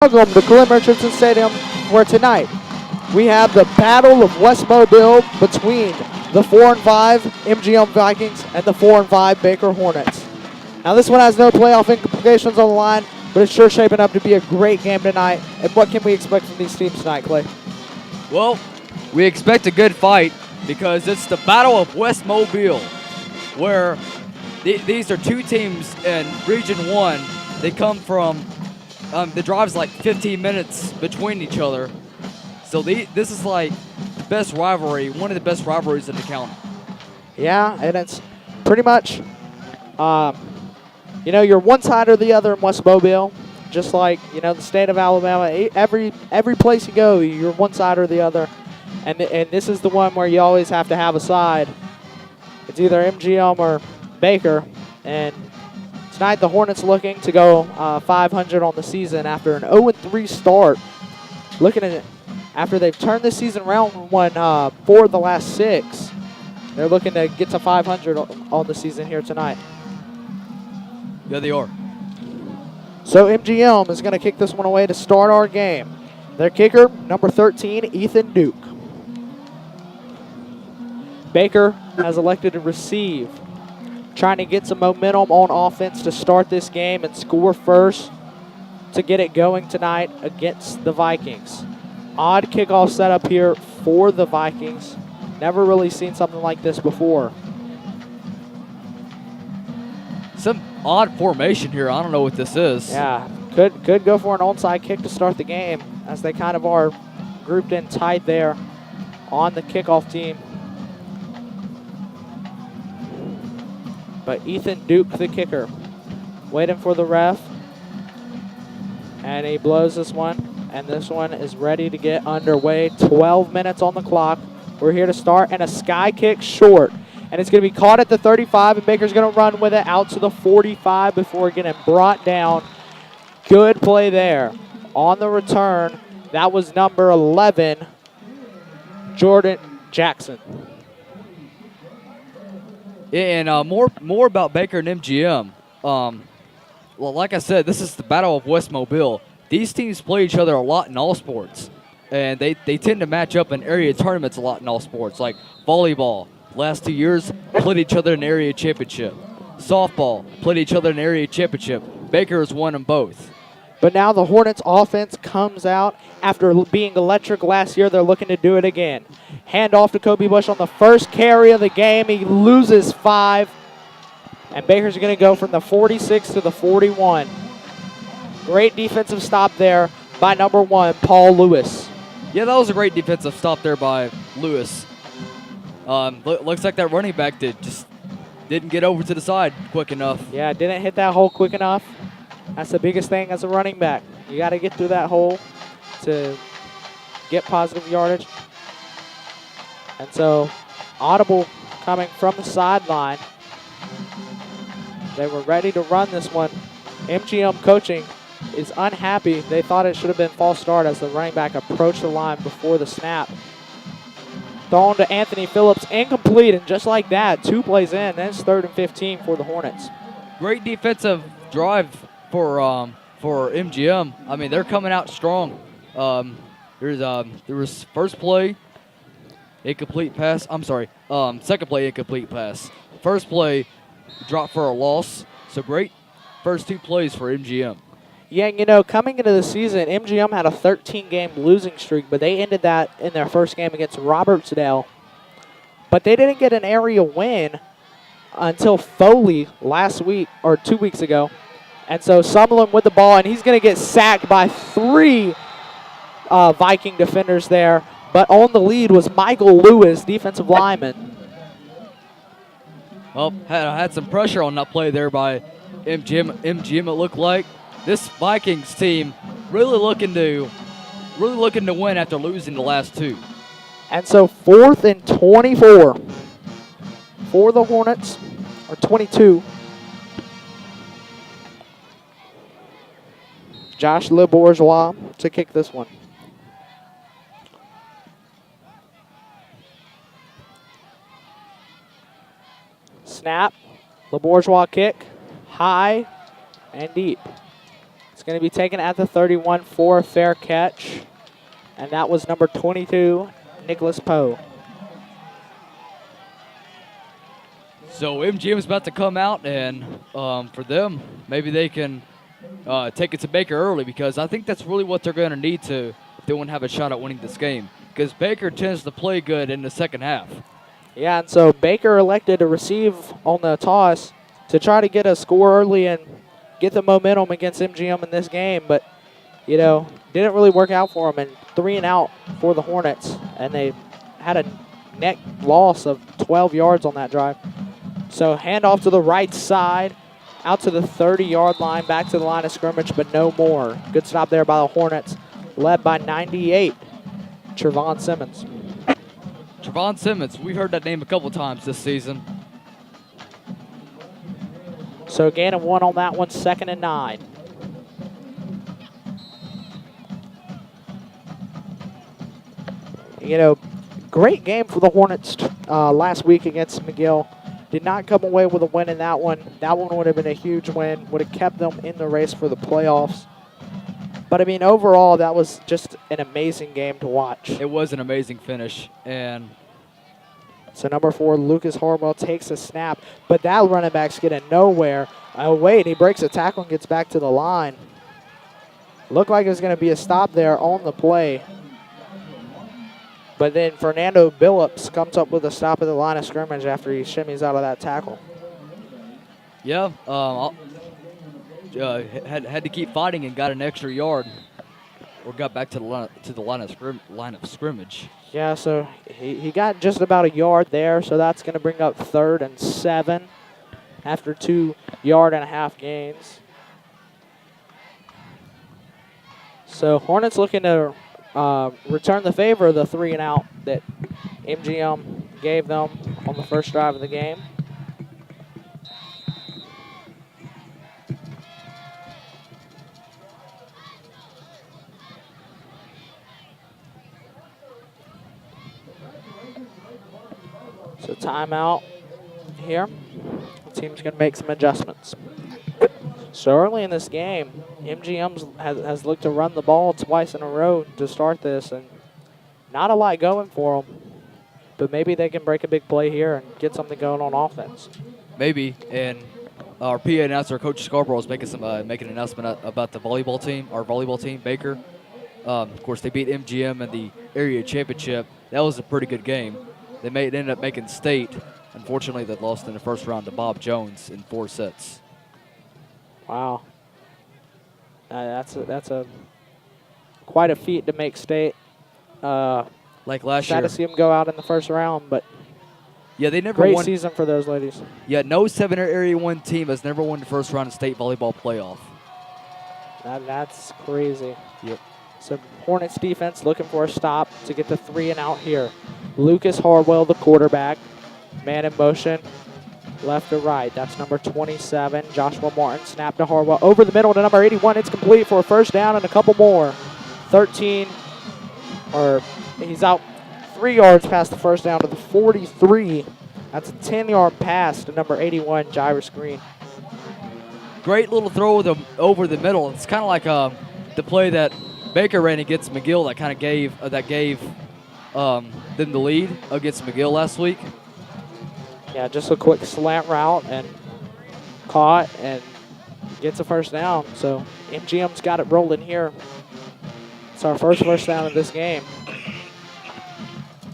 Welcome to Clem Richardson Stadium, where tonight we have the Battle of West Mobile between the 4-5 MGM Vikings and the 4-5 Baker Hornets. Now this one has no playoff implications on the line, but it's sure shaping up to be a great game tonight. And what can we expect from these teams tonight, Clay? Well, we expect a good fight because it's the Battle of West Mobile, where these are two teams in Region 1. They come from the drive's like 15 minutes between each other. So this is like the best rivalry, one of the best rivalries in the county. Yeah, and it's pretty much, you're one side or the other in West Mobile, just like, the state of Alabama. Every place you go, you're one side or the other. And this is the one where you always have to have a side. It's either MGM or Baker. And tonight, the Hornets looking to go 500 on the season after an 0-3 start. Looking at it, after they've turned this season around and won 4 of the last 6, they're looking to get to 500 on the season here tonight. Yeah, they are. So MGM is going to kick this one away to start our game. Their kicker, number 13, Ethan Duke. Baker has elected to receive, trying to get some momentum on offense to start this game and score first to get it going tonight against the Vikings. Odd kickoff setup here for the Vikings. Never really seen something like this before. Some odd formation here. I don't know what this is. Yeah, could go for an onside kick to start the game, as they kind of are grouped in tight there on the kickoff team. But Ethan Duke, the kicker, waiting for the ref. And he blows this one. And this one is ready to get underway. 12 minutes on the clock. We're here to start. And a sky kick short. And it's going to be caught at the 35. And Baker's going to run with it out to the 45 before getting brought down. Good play there. On the return, that was number 11, Jordan Jackson. And more about Baker and MGM. Well, like I said, this is the Battle of West Mobile. These teams play each other a lot in all sports. And they tend to match up in area tournaments a lot in all sports, like volleyball. Last 2 years, played each other in area championship. Softball, played each other in area championship. Baker has won them both. But now the Hornets offense comes out. After being electric last year, they're looking to do it again. Hand off to Kobe Bush on the first carry of the game. He loses 5. And Baker's going to go from the 46 to the 41. Great defensive stop there by number 1, Paul Lewis. Yeah, that was a great defensive stop there by Lewis. Looks like that running back just didn't get over to the side quick enough. Yeah, didn't hit that hole quick enough. That's the biggest thing as a running back. You got to get through that hole to get positive yardage. And so, audible coming from the sideline. They were ready to run this one. MGM coaching is unhappy. They thought it should have been false start as the running back approached the line before the snap. Thrown to Anthony Phillips, incomplete, and just like that, 2 plays in, then it's 3rd and 15 for the Hornets. Great defensive drive for MGM. I mean, they're coming out strong. There was first play, incomplete pass. I'm sorry, second play, incomplete pass. First play, drop for a loss. So great first 2 plays for MGM. Yeah, coming into the season, MGM had a 13-game losing streak, but they ended that in their first game against Robertsdale. But they didn't get an area win until Foley last week, or 2 weeks ago. And so Summerlin with the ball, and he's going to get sacked by 3 Viking defenders there. But on the lead was Michael Lewis, defensive lineman. Well, had some pressure on that play there by MGM. It looked like this Vikings team really looking to win after losing the last 2. And so 4th and 24 for the Hornets, or 22. Josh LeBourgeois to kick this one. Snap. LeBourgeois kick. High and deep. going to be taken at the 31 for a fair catch. And that was number 22, Nicholas Poe. So MGM is about to come out, and for them, maybe they can take it to Baker early, because I think that's really what they're going to need to if they want to have a shot at winning this game, because Baker tends to play good in the second half. Yeah, and so Baker elected to receive on the toss to try to get a score early and get the momentum against MGM in this game, but, didn't really work out for them, and 3 and out for the Hornets, and they had a net loss of 12 yards on that drive. So handoff to the right side, out to the 30-yard line, back to the line of scrimmage, but no more. Good stop there by the Hornets, led by 98, Trevon Simmons. Trevon Simmons, we've heard that name a couple times this season. So gain of 1 on that one, 2nd and 9. Great game for the Hornets last week against McGill. Did not come away with a win in that one. That one would have been a huge win, would have kept them in the race for the playoffs. But, overall, that was just an amazing game to watch. It was an amazing finish. And so number 4, Lucas Harwell, takes a snap, but that running back's getting nowhere. Oh, wait, he breaks a tackle and gets back to the line. Looked like it was going to be a stop there on the play. But then Fernando Billups comes up with a stop at the line of scrimmage after he shimmies out of that tackle. Yeah, had to keep fighting and got an extra yard, or got back to the line of scrimmage. Yeah, so he got just about a yard there, so that's going to bring up 3rd and 7 after 2.5-yard gains. So Hornets looking to return the favor of the 3 and out that MGM gave them on the first drive of the game. So timeout here. The team's going to make some adjustments. So early in this game, MGM has looked to run the ball twice in a row to start this, and not a lot going for them. But maybe they can break a big play here and get something going on offense. Maybe, and our PA announcer, Coach Scarborough, is making an announcement about the volleyball team, our volleyball team, Baker. Of course, they beat MGM in the area championship. That was a pretty good game. They ended up making state. Unfortunately, they lost in the first round to Bob Jones in 4 sets. Wow, that's quite a feat to make state. Like last sad year, to see them go out in the first round, but yeah, they never great won. season for those ladies. Yeah, no 7 Area 1 team has never won the first round of state volleyball playoff. That's crazy. Yep. So Hornets defense looking for a stop to get the 3 and out here. Lucas Harwell, the quarterback, man in motion. Left to right. That's number 27, Joshua Martin. Snap to Harwell. Over the middle to number 81. It's complete for a first down and a couple more. 13, or he's out 3 yards past the first down to the 43. That's a 10-yard pass to number 81, Jairus Green. Great little throw over the middle. It's kind of like the play that Baker ran against McGill that kind of gave them the lead against McGill last week. Yeah, just a quick slant route and caught and gets a first down. So MGM's got it rolling here. It's our first down of this game.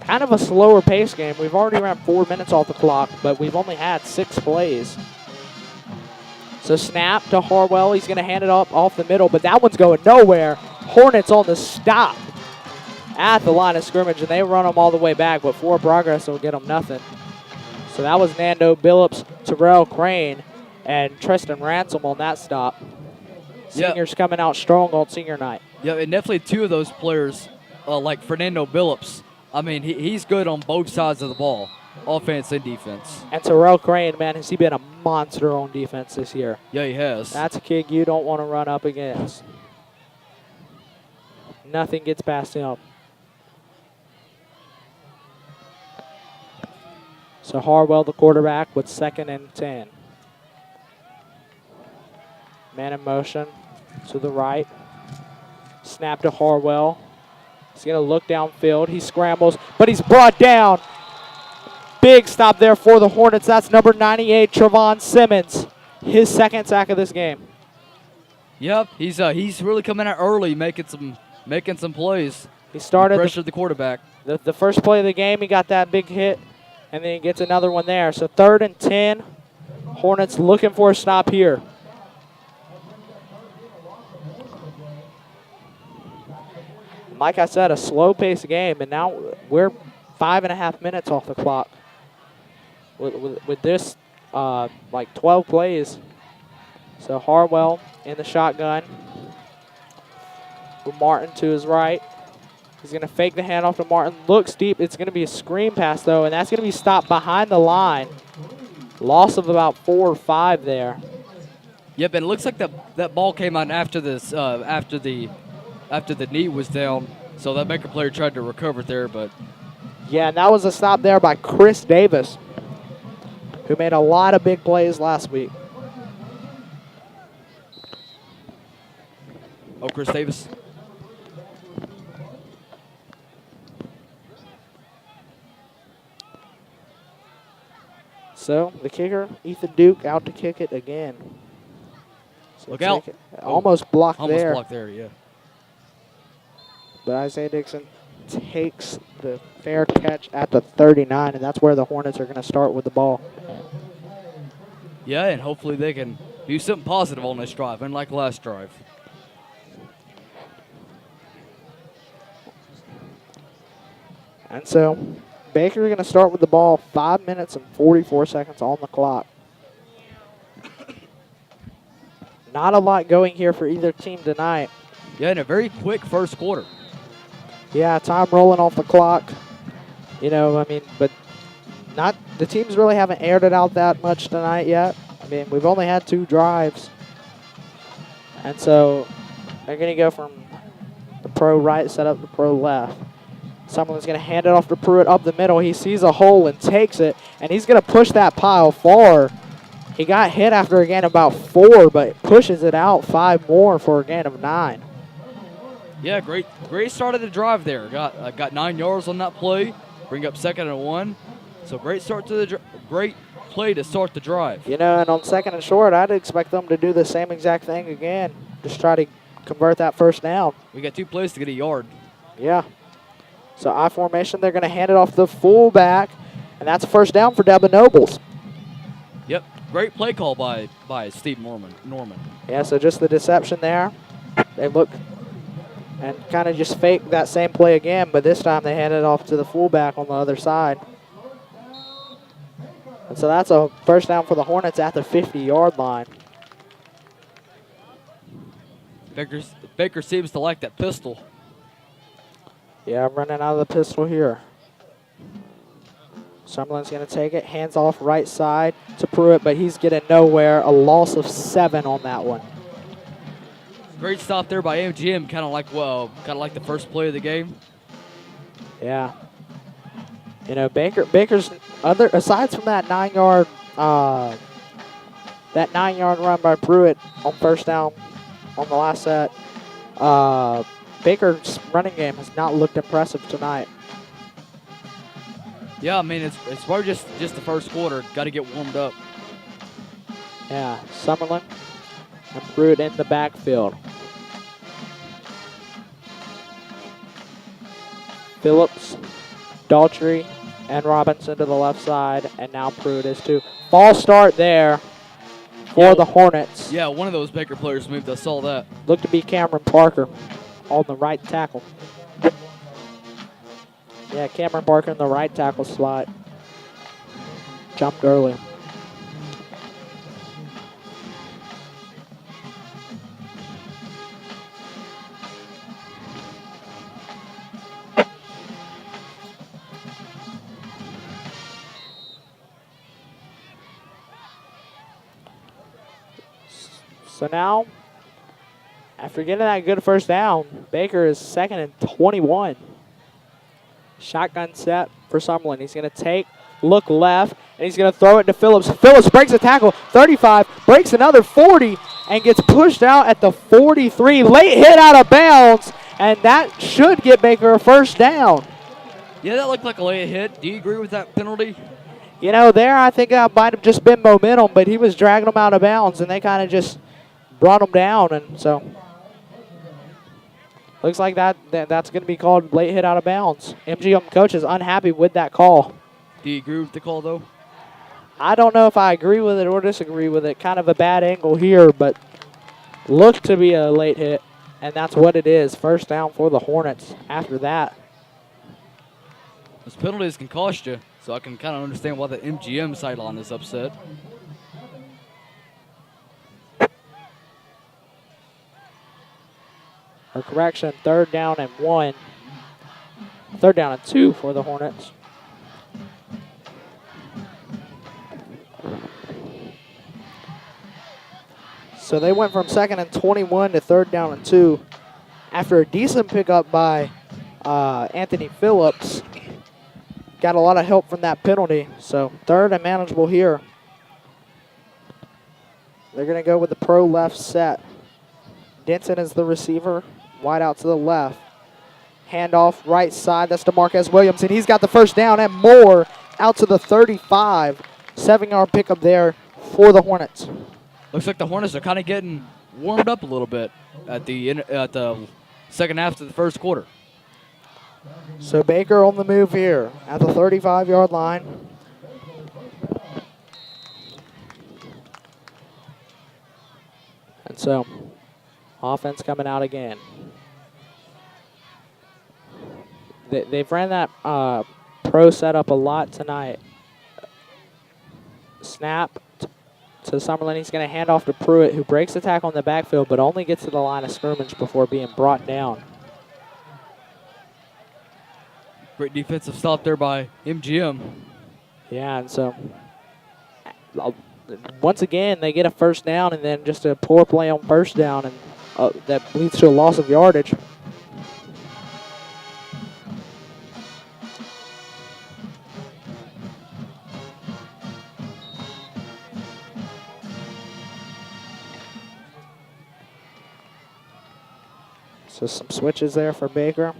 Kind of a slower pace game. We've already ran 4 minutes off the clock, but we've only had 6 plays. So snap to Harwell. He's going to hand it up off the middle, but that one's going nowhere. Hornets on the stop at the line of scrimmage, and they run them all the way back, but forward progress will get them nothing. So that was Nando Billups, Terrell Crane, and Tristan Ransom on that stop. Seniors coming out strong on senior night. Yeah, and definitely 2 of those players, like Fernando Billups, I mean, he's good on both sides of the ball, offense and defense. And Terrell Crane, man, has he been a monster on defense this year? Yeah, he has. That's a kid you don't want to run up against. Nothing gets past him. So Harwell, the quarterback, with 2nd and 10. Man in motion. to the right. Snap to Harwell. He's going to look downfield. He scrambles, but he's brought down. Big stop there for the Hornets. That's number 98, Trevon Simmons. His second sack of this game. Yep, he's really coming out early, making some plays. He started pressured the quarterback. The first play of the game, he got that big hit, and then he gets another one there. So 3rd and 10. Hornets looking for a stop here. Like I said, a slow-paced game, and now we're 5.5 minutes off the clock. With this, like 12 plays. So Harwell in the shotgun. With Martin to his right. He's going to fake the handoff to Martin. Looks deep. It's going to be a screen pass, though, and that's going to be stopped behind the line. Loss of about 4 or 5 there. Yep, and it looks like that ball came out after this, after the knee was down. So that Baker player tried to recover there, but yeah, and that was a stop there by Chris Davis, who made a lot of big plays last week. Oh, Chris Davis. So the kicker, Ethan Duke, out to kick it again. So Look out. Almost blocked there. Almost blocked there, yeah. But Isaiah Dixon takes the fair catch at the 39, and that's where the Hornets are going to start with the ball. Yeah, and hopefully they can do something positive on this drive, unlike last drive. And so Baker going to start with the ball, 5 minutes and 44 seconds on the clock. Not a lot going here for either team tonight. Yeah, in a very quick first quarter. Yeah, time rolling off the clock. You know, I mean, but not the teams really haven't aired it out that much tonight yet. I mean, we've only had 2 drives. And so they're going to go from the pro right set up to pro left. Someone's going to hand it off to Pruitt up the middle. He sees a hole and takes it, and he's going to push that pile far. He got hit after a gain of about 4, but pushes it out 5 more for a gain of 9. Yeah, great start of the drive there. Got 9 yards on that play. Bring up 2nd and 1. So great start to the great play to start the drive. You know, and on 2nd and short, I'd expect them to do the same exact thing again. Just try to convert that first down. We got 2 plays to get a yard. Yeah. So I formation, they're going to hand it off the fullback, and that's a first down for Devin Nobles. Yep, great play call by Steve Norman. Yeah, so just the deception there. They look and kind of just fake that same play again, but this time they hand it off to the fullback on the other side. And so that's a first down for the Hornets at the 50-yard line. Baker seems to like that pistol. Yeah, I'm running out of the pistol here. Summerlin's going to take it. Hands off right side to Pruitt, but he's getting nowhere. A loss of 7 on that one. Great stop there by MGM, kind of like the first play of the game. Yeah. You know, Baker's other aside from that 9-yard run by Pruitt on first down on the last set, Baker's running game has not looked impressive tonight. Yeah, I mean, it's probably just the first quarter. Got to get warmed up. Yeah, Summerlin and Pruitt in the backfield. Phillips, Daltrey, and Robinson to the left side, and now Pruitt is too. Ball start there for the Hornets. Yeah, one of those Baker players moved. I saw that. Looked to be Cameron Parker on the right tackle. Yeah, Cameron Parker in the right tackle slot. Jumped early. So now, after getting that good first down, Baker is 2nd and 21. Shotgun set for Summerlin. He's going to take, look left, and he's going to throw it to Phillips. Phillips breaks a tackle, 35, breaks another 40, and gets pushed out at the 43. Late hit out of bounds, and that should get Baker a first down. Yeah, that looked like a late hit. Do you agree with that penalty? You know, there I think that might have just been momentum, but he was dragging them out of bounds, and they kind of just brought him down, and so looks like that's going to be called late hit out of bounds. MGM coach is unhappy with that call. Do you agree with the call, though? I don't know if I agree with it or disagree with it. Kind of a bad angle here, but looked to be a late hit, and that's what it is. First down for the Hornets after that. Those penalties can cost you, so I can kind of understand why the MGM sideline is upset. Or correction, 3rd down and 1. 3rd down and 2 for the Hornets. So they went from 2nd and 21 to 3rd down and 2 after a decent pickup by Anthony Phillips. Got a lot of help from that penalty. So 3rd and manageable here. They're going to go with the pro left set. Denton is the receiver. Wide out to the left. Handoff right side. That's DeMarcus Williams, and he's got the first down and more out to the 35. 7-yard pickup there for the Hornets. Looks like the Hornets are kind of getting warmed up a little bit at the second half of the first quarter. So Baker on the move here at the 35-yard line. And so offense coming out again. They've ran that pro setup a lot tonight. Snap to Summerlin. He's going to hand off to Pruitt, who breaks the tackle in the backfield, but only gets to the line of scrimmage before being brought down. Great defensive stop there by MGM. Yeah, and so once again, they get a first down, and then just a poor play on first down, and that leads to a loss of yardage. So some switches there for Baker.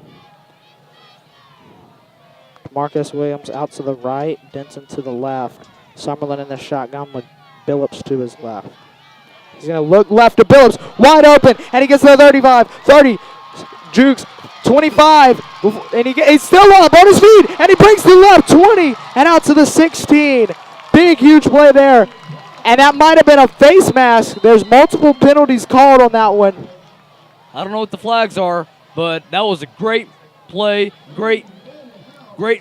Marcus Williams out to the right, Denson to the left. Summerlin in the shotgun with Billups to his left. He's going to look left to Billups, wide open, and he gets to the 35, 30, jukes, 25, and he's still up on his feet, and he breaks to the left, 20, and out to the 16. Big, huge play there, and that might have been a face mask. There's multiple penalties called on that one. I don't know what the flags are, but that was a great play, great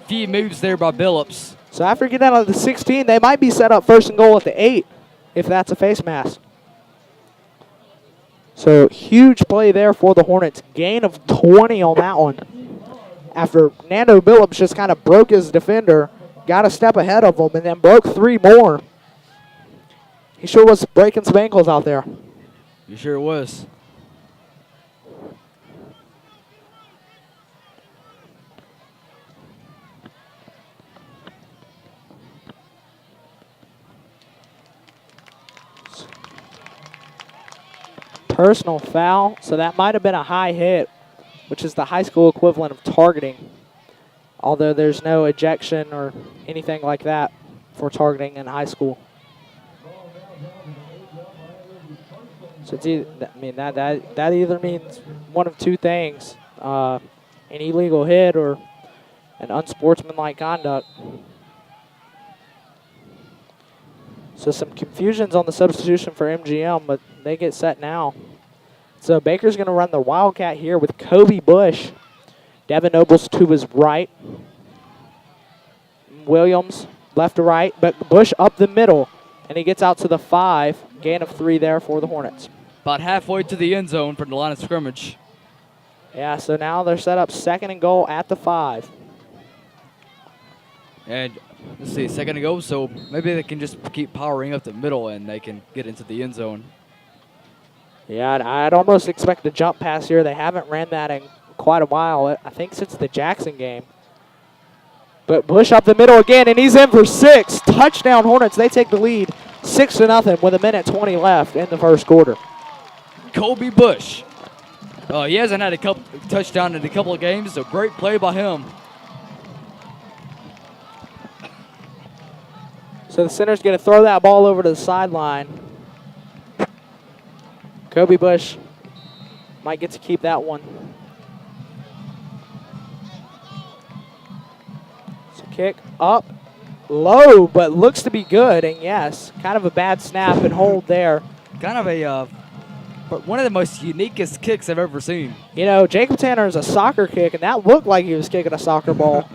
few moves there by Billups. So after getting out of the 16, they might be set up 1st and goal at the 8, if that's a face mask. So huge play there for the Hornets. Gain of 20 on that one. After Nando Billups just kind of broke his defender, got a step ahead of him, and then broke 3 more. He sure was breaking some ankles out there. You sure was. Personal foul, so that might have been a high hit, which is the high school equivalent of targeting, although there's no ejection or anything like that for targeting in high school. So it's either, that either means one of two things, an illegal hit or an unsportsmanlike conduct. So some confusions on the substitution for MGM, but they get set now. So Baker's going to run the Wildcat here with Kobe Bush. Devin Nobles to his right. Williams left to right, but Bush up the middle. And he gets out to the 5. Gain of 3 there for the Hornets. About halfway to the end zone from the line of scrimmage. Yeah, so now they're set up 2nd and goal at the 5. And let's see, 2nd and goal, so maybe they can just keep powering up the middle and they can get into the end zone. Yeah, I'd almost expect a jump pass here. They haven't ran that in quite a while, I think since the Jackson game. But Bush up the middle again, and he's in for 6. Touchdown Hornets. They take the lead 6-0 with 1:20 left in the first quarter. Kobe Bush. He hasn't had a touchdown in a couple of games, so great play by him. So the center's going to throw that ball over to the sideline. Kobe Bush might get to keep that one. So kick up low, but looks to be good. And yes, kind of a bad snap and hold there. Kind of one of the most uniquest kicks I've ever seen. You know, Jacob Tanner is a soccer kick, and that looked like he was kicking a soccer ball.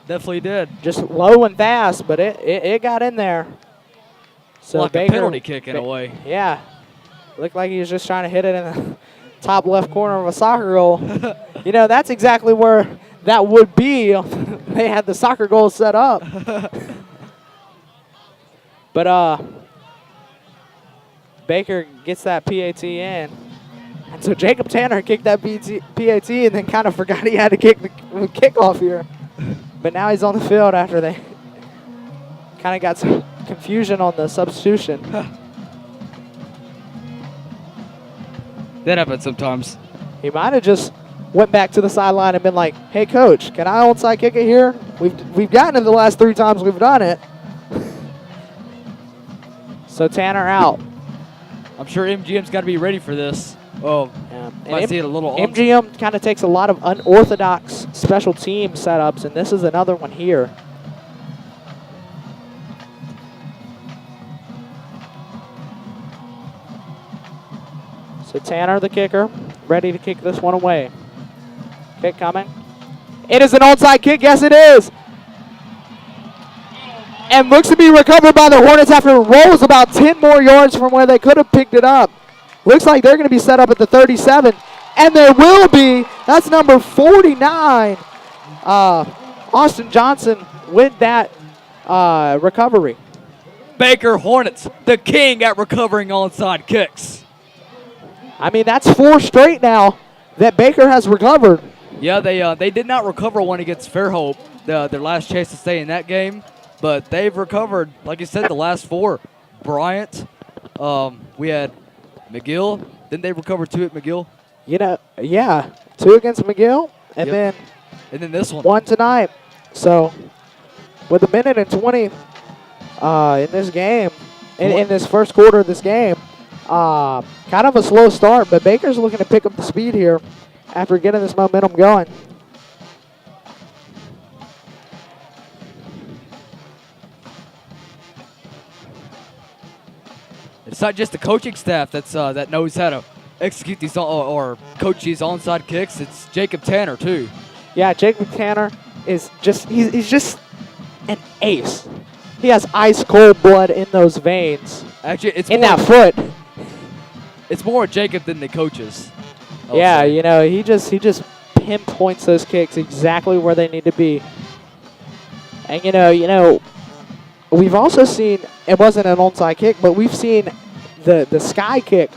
Definitely did. Just low and fast, but it got in there. So like Baker, a penalty kick in a way. Yeah. Looked like he was just trying to hit it in the top left corner of a soccer goal. You know, that's exactly where that would be. They had the soccer goal set up. But Baker gets that PAT in. And so Jacob Tanner kicked that PAT and then kind of forgot he had to kick the kickoff here. But now he's on the field after they kind of got some confusion on the substitution. That happens sometimes. He might have just went back to the sideline and been like, "Hey, coach, can I onside kick it here? We've gotten it the last 3 times we've done it." So Tanner out. I'm sure MGM's got to be ready for this. Oh, Yeah. might see it a little. MGM kind of takes a lot of unorthodox special team setups, and this is another one here. So Tanner, the kicker, ready to kick this one away. Kick coming. It is an onside kick. Yes, it is. And looks to be recovered by the Hornets after it rolls about 10 more yards from where they could have picked it up. Looks like they're going to be set up at the 37. And there will be. That's number 49. Austin Johnson with that recovery. Baker Hornets, the king at recovering onside kicks. I mean, that's 4 straight now that Baker has recovered. Yeah, they did not recover one against Fairhope, their last chance to stay in that game. But they've recovered, like you said, the last 4. Bryant, we had McGill. Didn't they recover 2 at McGill? You know, yeah, 2 against McGill, and then this one. 1 tonight. So with 1:20 in this game, in this first quarter of this game, kind of a slow start, but Baker's looking to pick up the speed here after getting this momentum going. It's not just the coaching staff that knows how to execute these or coach these onside kicks. It's Jacob Tanner too. Yeah, Jacob Tanner is he's just an ace. He has ice cold blood in those veins. Actually, it's in more, that foot. It's more Jacob than the coaches. Yeah, you know, he just pinpoints those kicks exactly where they need to be. And you know, we've also seen, it wasn't an onside kick, but we've seen the sky kick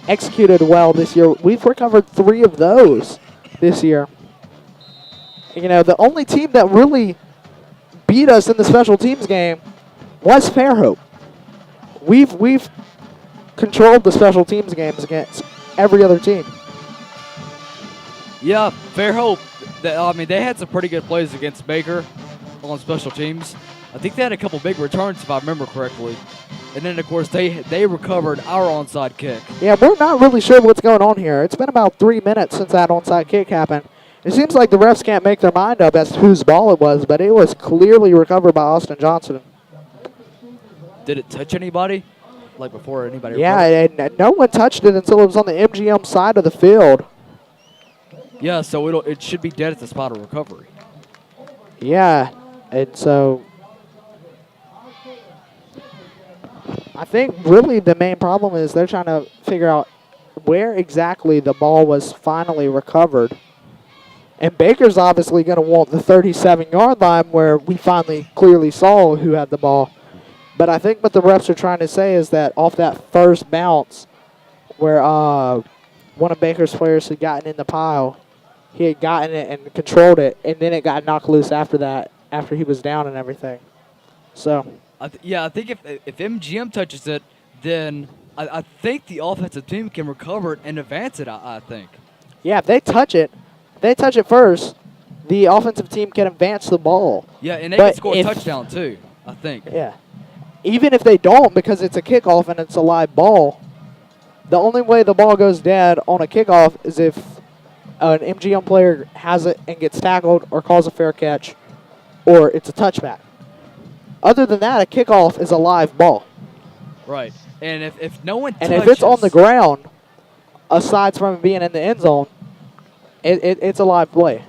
executed well this year. We've recovered 3 of those this year. You know, the only team that really beat us in the special teams game was Fairhope. We've controlled the special teams games against every other team. Yeah, Fairhope. They had some pretty good plays against Baker on special teams. I think they had a couple big returns, if I remember correctly. And then, of course, they recovered our onside kick. Yeah, we're not really sure what's going on here. It's been about 3 minutes since that onside kick happened. It seems like the refs can't make their mind up as to whose ball it was, but it was clearly recovered by Austin Johnson. Did it touch anybody? Like before anybody Yeah, recovered? and no one touched it until it was on the MGM side of the field. Yeah, so it should be dead at the spot of recovery. Yeah, and so I think really the main problem is they're trying to figure out where exactly the ball was finally recovered. And Baker's obviously going to want the 37-yard line where we finally clearly saw who had the ball. But I think what the refs are trying to say is that off that first bounce where one of Baker's players had gotten in the pile, he had gotten it and controlled it, and then it got knocked loose after that. after he was down and everything. So, I think if MGM touches it, then I think the offensive team can recover it and advance it. I think. yeah, if they touch it first, the offensive team can advance the ball. Yeah, and they But can score a if- touchdown too. I think. Yeah. Even if they don't, because it's a kickoff and it's a live ball, the only way the ball goes dead on a kickoff is if an MGM player has it and gets tackled or calls a fair catch, or it's a touchback. Other than that, a kickoff is a live ball. Right. And if no one And touches, if it's on the ground, aside from it being in the end zone, it's a live play.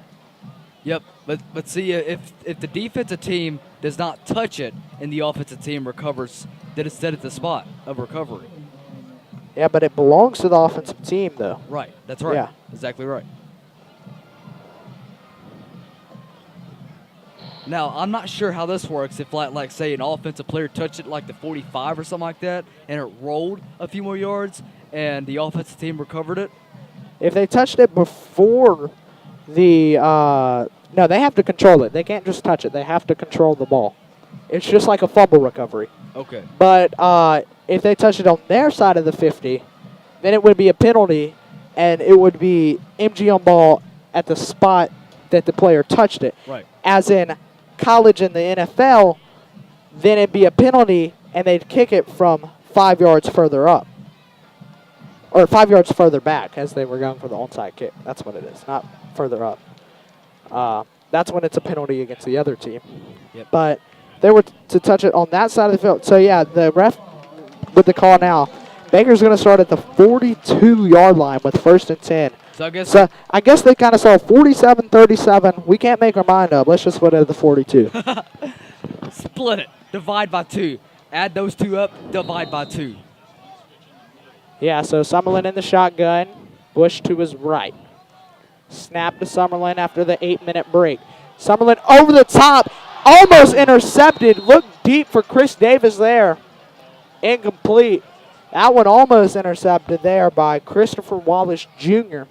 Yep. But see, if the defensive team does not touch it and the offensive team recovers, then it's dead at the spot of recovery. Yeah, but it belongs to the offensive team, though. Right. That's right. Yeah. Exactly right. Now, I'm not sure how this works. If, like say, an offensive player touched it like the 45 or something like that, and it rolled a few more yards, and the offensive team recovered it. If they touched it before the no, they have to control it. They can't just touch it. They have to control the ball. It's just like a fumble recovery. Okay. But if they touch it on their side of the 50, then it would be a penalty, and it would be MGM ball at the spot that the player touched it. Right. As in college and the NFL, then it'd be a penalty, and they'd kick it from 5 yards further up. Or 5 yards further back, as they were going for the onside kick. That's what it is, not further up. That's when it's a penalty against the other team. Yep. But they were to touch it on that side of the field. So, yeah, the ref with the call now. Baker's going to start at the 42-yard line with 1st and 10. So I guess they kind of saw 47-37. We can't make our mind up. Let's just put it at the 42. split it. Divide by 2. Add those 2 up. Divide by 2. Yeah, so Summerlin in the shotgun. Bush to his right. Snap to Summerlin after the 8-minute break. Summerlin over the top. Almost intercepted. Looked deep for Chris Davis there. Incomplete. That one almost intercepted there by Christopher Wallace Jr.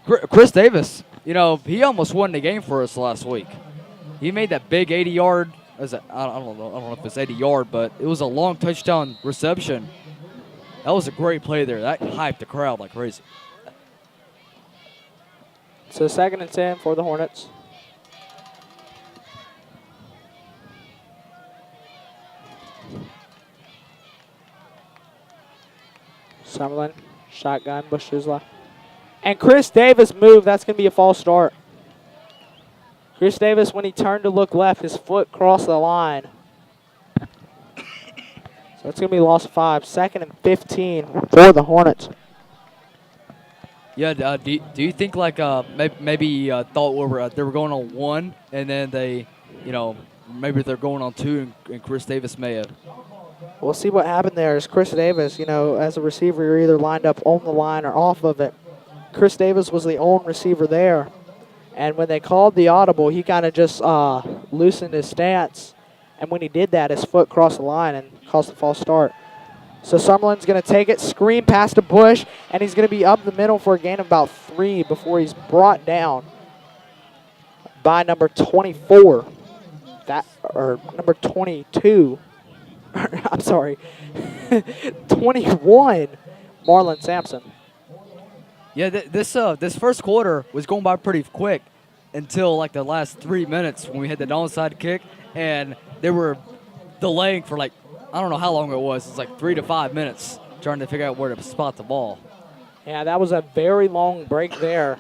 Chris Davis, he almost won the game for us last week. He made that big 80-yard. I don't know if it's 80-yard, but it was a long touchdown reception. That was a great play there. That hyped the crowd like crazy. So 2nd and 10 for the Hornets. Summerlin, shotgun, Bush to his left. And Chris Davis moved. That's going to be a false start. Chris Davis, when he turned to look left, his foot crossed the line. So it's going to be loss of 5. 2nd and 15 for the Hornets. Yeah, do you think like maybe thought they were going on 1, and then they, maybe they're going on 2, and Chris Davis may have. We'll see what happened there. Is Chris Davis, as a receiver, you're either lined up on the line or off of it. Chris Davis was the only receiver there. And when they called the audible, he kind of just loosened his stance. And when he did that, his foot crossed the line and caused the false start. So Summerlin's going to take it, screen past to Bush, and he's going to be up the middle for a gain of about 3 before he's brought down by number 24. Or number 22. I'm sorry. 21, Marlon Sampson. Yeah, this first quarter was going by pretty quick until like the last 3 minutes when we had the onside kick, and they were delaying for like, I don't know how long it was. It's like 3 to 5 minutes trying to figure out where to spot the ball. Yeah, that was a very long break there.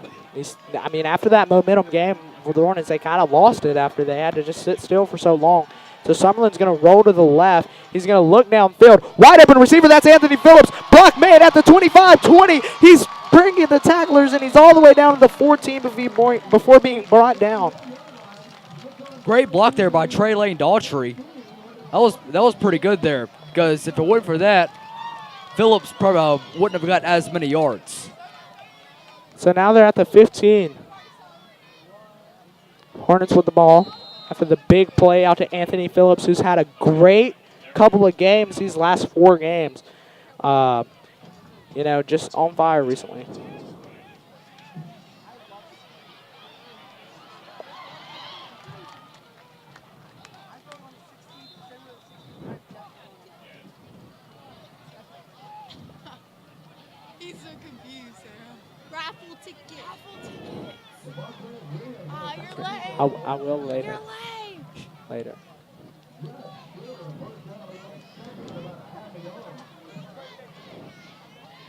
After that momentum game for the Hornets, they kind of lost it after they had to just sit still for so long. So Summerlin's going to roll to the left. He's going to look downfield. Wide open receiver. That's Anthony Phillips. Block made at the 25-20. He's bringing the tacklers, and he's all the way down to the 14 before being brought down. Great block there by Trey Lane Daughtry. That was pretty good there, because if it weren't for that, Phillips probably wouldn't have got as many yards. So now they're at the 15. Hornets with the ball after the big play out to Anthony Phillips, who's had a great couple of games these last 4 games. Just on fire recently. You're late. I will later. You're late. Later.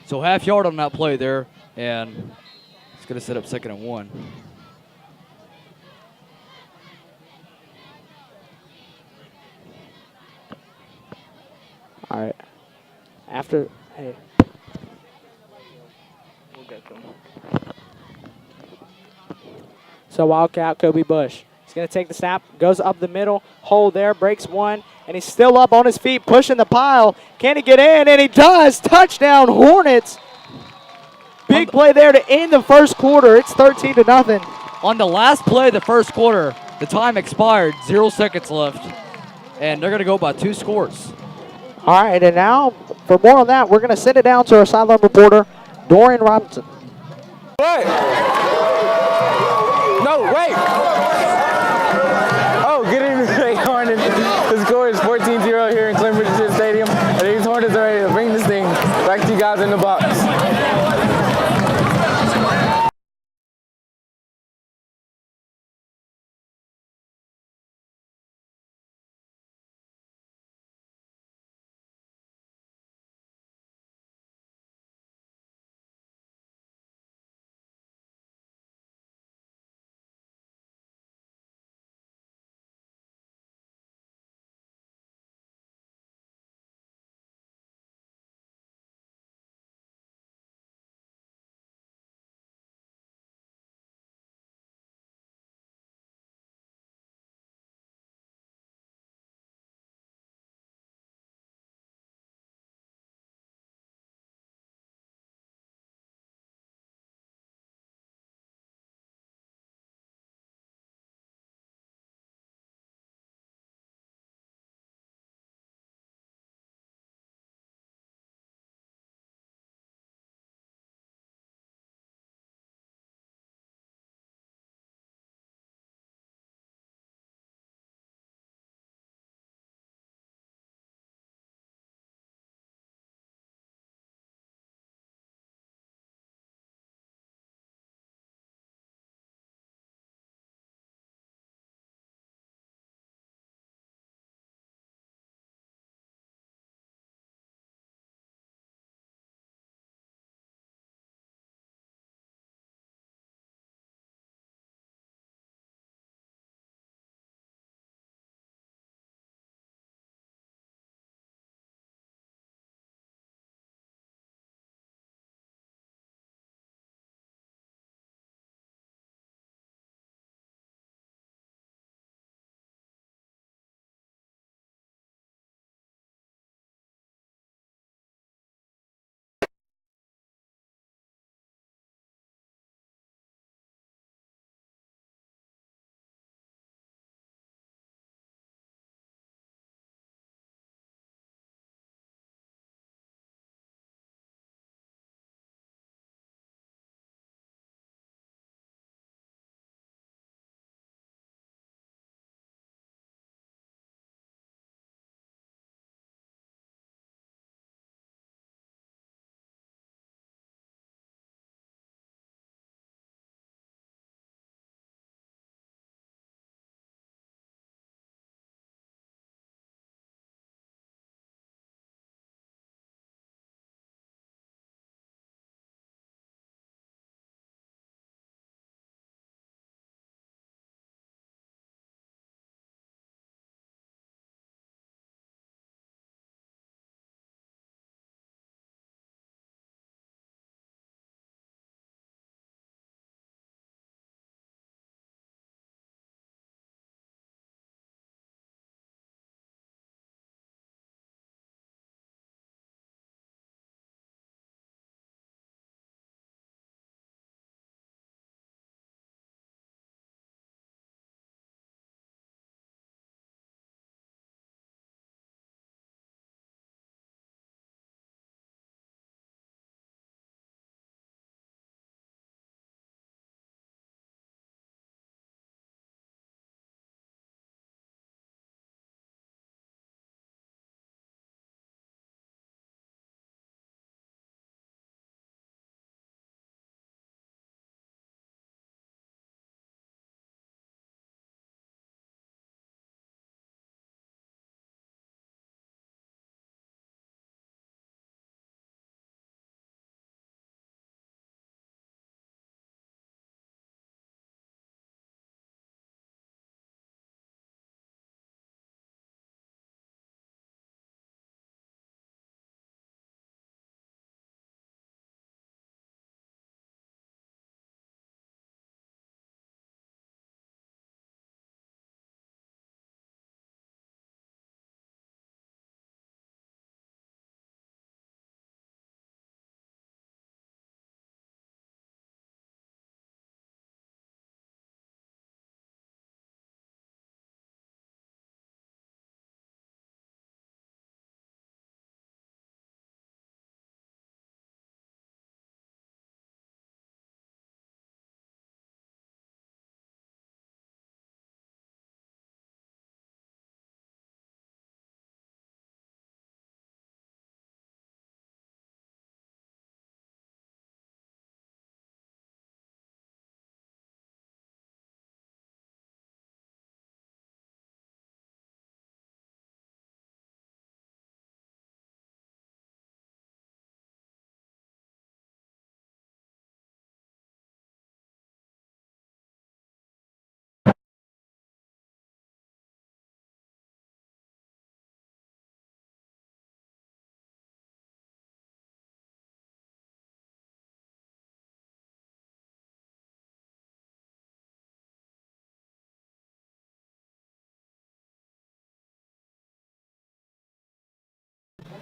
So half yard on that play there, and it's going to set up 2nd and 1. All right. After, hey. We'll get to him. So Wildcat, Kobe Bush. He's going to take the snap, goes up the middle, hold there, breaks one, and he's still up on his feet, pushing the pile. Can he get in? And he does. Touchdown, Hornets. Big play there to end the first quarter. It's 13-0. On the last play of the first quarter, the time expired, 0 seconds left, and they're going to go by 2 scores. All right, and now for more on that, we're going to send it down to our sideline reporter, Dorian Robinson. What? No, wait. Oh, good evening, Baker Hornets. The score is 14-0 here in Clinton Stadium. And these Hornets are ready to bring this thing back to you guys in the box.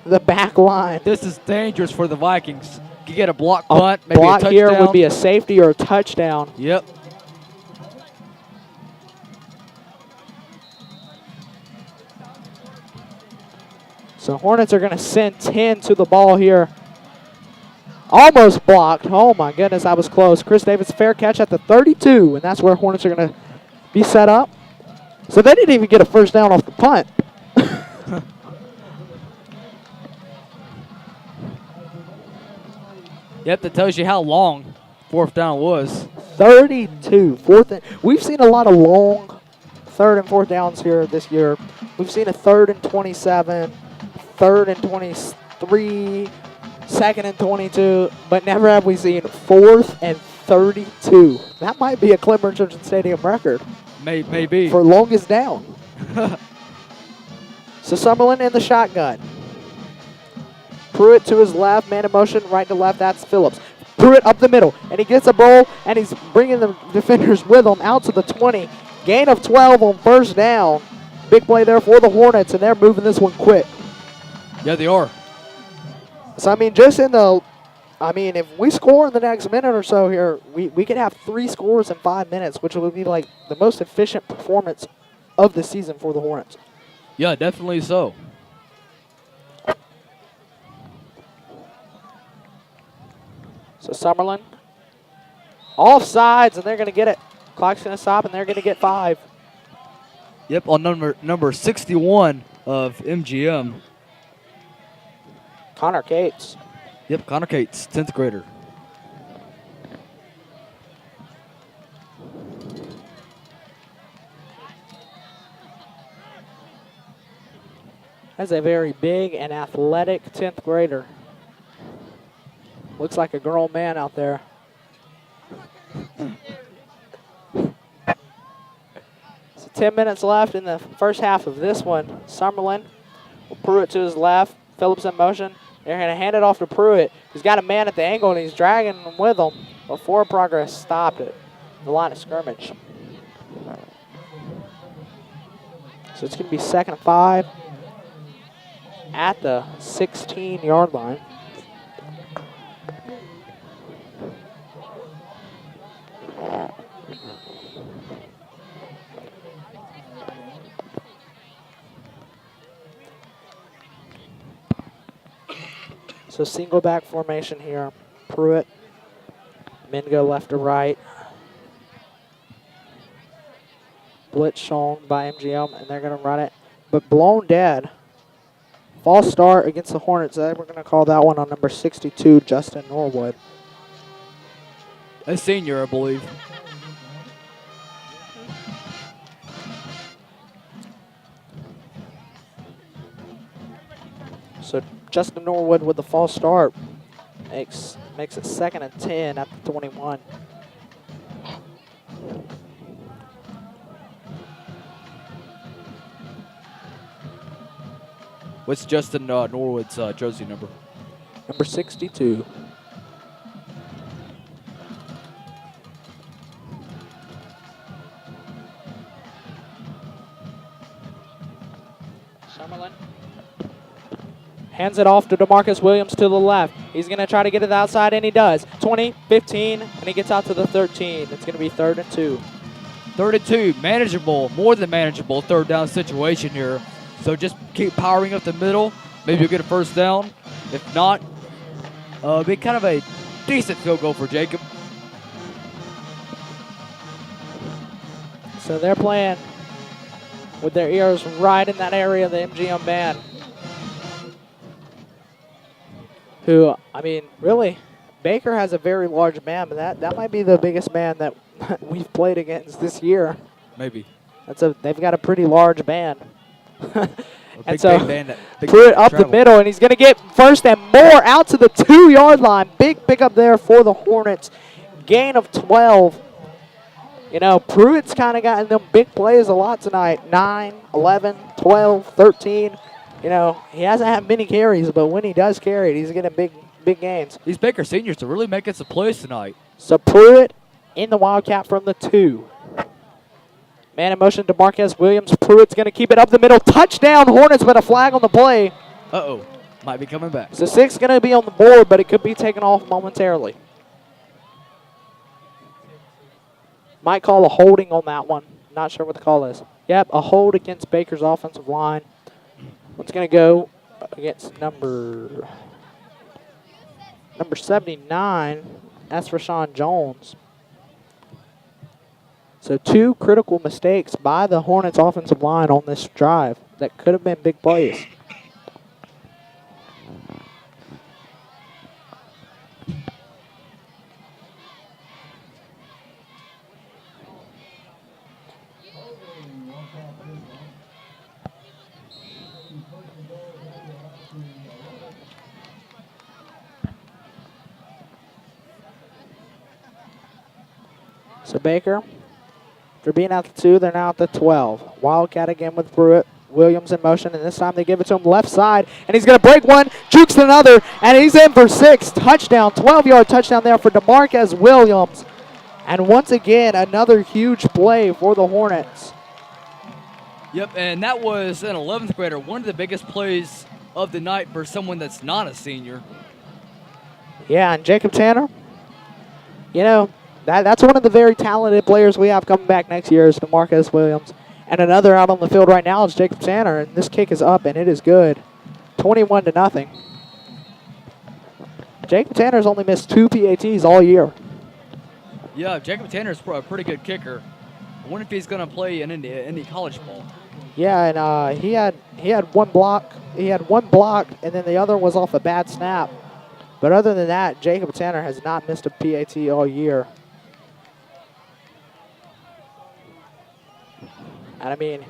the back line. This is dangerous for the Vikings. You get a block punt, maybe a Block touchdown. here would be a safety or a touchdown. Yep. So Hornets are going to send 10 to the ball here. Almost blocked. Oh my goodness, I was close. Chris Davis, fair catch at the 32, and that's where Hornets are going to be set up. So they didn't even get a first down off the punt. Yep, that tells you how long fourth down was. 32. We've seen a lot of long third and fourth downs here this year. We've seen a 3rd and 27, 3rd and 23, 2nd and 22, but never have we seen 4th and 32. That might be a Clint Richardson Stadium record Maybe. for longest down. So Summerlin in the shotgun. Pruitt to his left, man in motion, right to left, that's Phillips. Pruitt up the middle, and he gets a ball, and he's bringing the defenders with him out to the 20. Gain of 12 on first down. Big play there for the Hornets, and they're moving this one quick. Yeah, they are. So, if we score in the next minute or so here, we could have 3 scores in 5 minutes, which would be like the most efficient performance of the season for the Hornets. Yeah, definitely so. So Summerlin, offsides, and they're going to get it. Clock's going to stop, and they're going to get 5. Yep, on number 61 of MGM. Connor Cates. Yep, Connor Cates, 10th grader. That's a very big and athletic 10th grader. Looks like a grown man out there. So 10 minutes left in the first half of this one. Summerlin will Pruitt to his left. Phillips in motion. They're going to hand it off to Pruitt. He's got a man at the angle, and he's dragging him with him. But forward progress stopped at the line of scrimmage. So it's going to be 2nd and 5 at the 16-yard line. So single back formation here. Pruitt. Men go left to right. Blitz shown by MGM, and they're going to run it. But blown dead. False start against the Hornets. We're going to call that one on number 62, Justin Norwood. A senior, I believe. So Justin Norwood with the false start makes it 2nd and 10 at the 21. What's Justin Norwood's jersey number? Number 62. Summerlin hands it off to DeMarcus Williams to the left. He's going to try to get it outside, and he does. 20, 15, and he gets out to the 13. It's going to be 3rd and 2. 3rd and 2, manageable, more than manageable 3rd down situation here. So just keep powering up the middle. Maybe you'll get a first down. If not, be kind of a decent field goal for Jacob. So they're playing with their ears right in that area of the MGM band. Who, really, Baker has a very large band, but that might be the biggest band that we've played against this year. Maybe. They've got a pretty large band. And big so band Pruitt up the middle, and he's going to get first and more out to the 2-yard line. Big pickup there for the Hornets. Gain of 12. Pruitt's kind of gotten them big plays a lot tonight. 9, 11, 12, 13. He hasn't had many carries, but when he does carry it, he's getting big gains. These Baker seniors are really making some plays tonight. So Pruitt in the Wildcat from the 2. Man in motion to Marquez Williams. Pruitt's going to keep it up the middle. Touchdown Hornets, but a flag on the play. Uh-oh. Might be coming back. So 6 going to be on the board, but it could be taken off momentarily. Might call a holding on that one. Not sure what the call is. Yep, a hold against Baker's offensive line. One's going to go against number 79. That's Rashawn Jones. So 2 critical mistakes by the Hornets offensive line on this drive that could have been big plays. So Baker, they're being at the 2, they're now at the 12. Wildcat again with Pruitt. Williams in motion, and this time they give it to him left side, and he's going to break one, jukes another, and he's in for 6. Touchdown, 12-yard touchdown there for DeMarcus Williams. And once again, another huge play for the Hornets. Yep, and that was an 11th grader, one of the biggest plays of the night for someone that's not a senior. Yeah, and Jacob Tanner, you know, that's one of the very talented players we have coming back next year is DeMarcus Williams. And another out on the field right now is Jacob Tanner, and this kick is up, and it is good. 21-0. Jacob Tanner's only missed 2 PATs all year. Yeah, Jacob Tanner's a pretty good kicker. I wonder if he's going to play in any college ball. Yeah, and he had one block. He had one block, and then the other was off a bad snap. But other than that, Jacob Tanner has not missed a PAT all year. And I mean,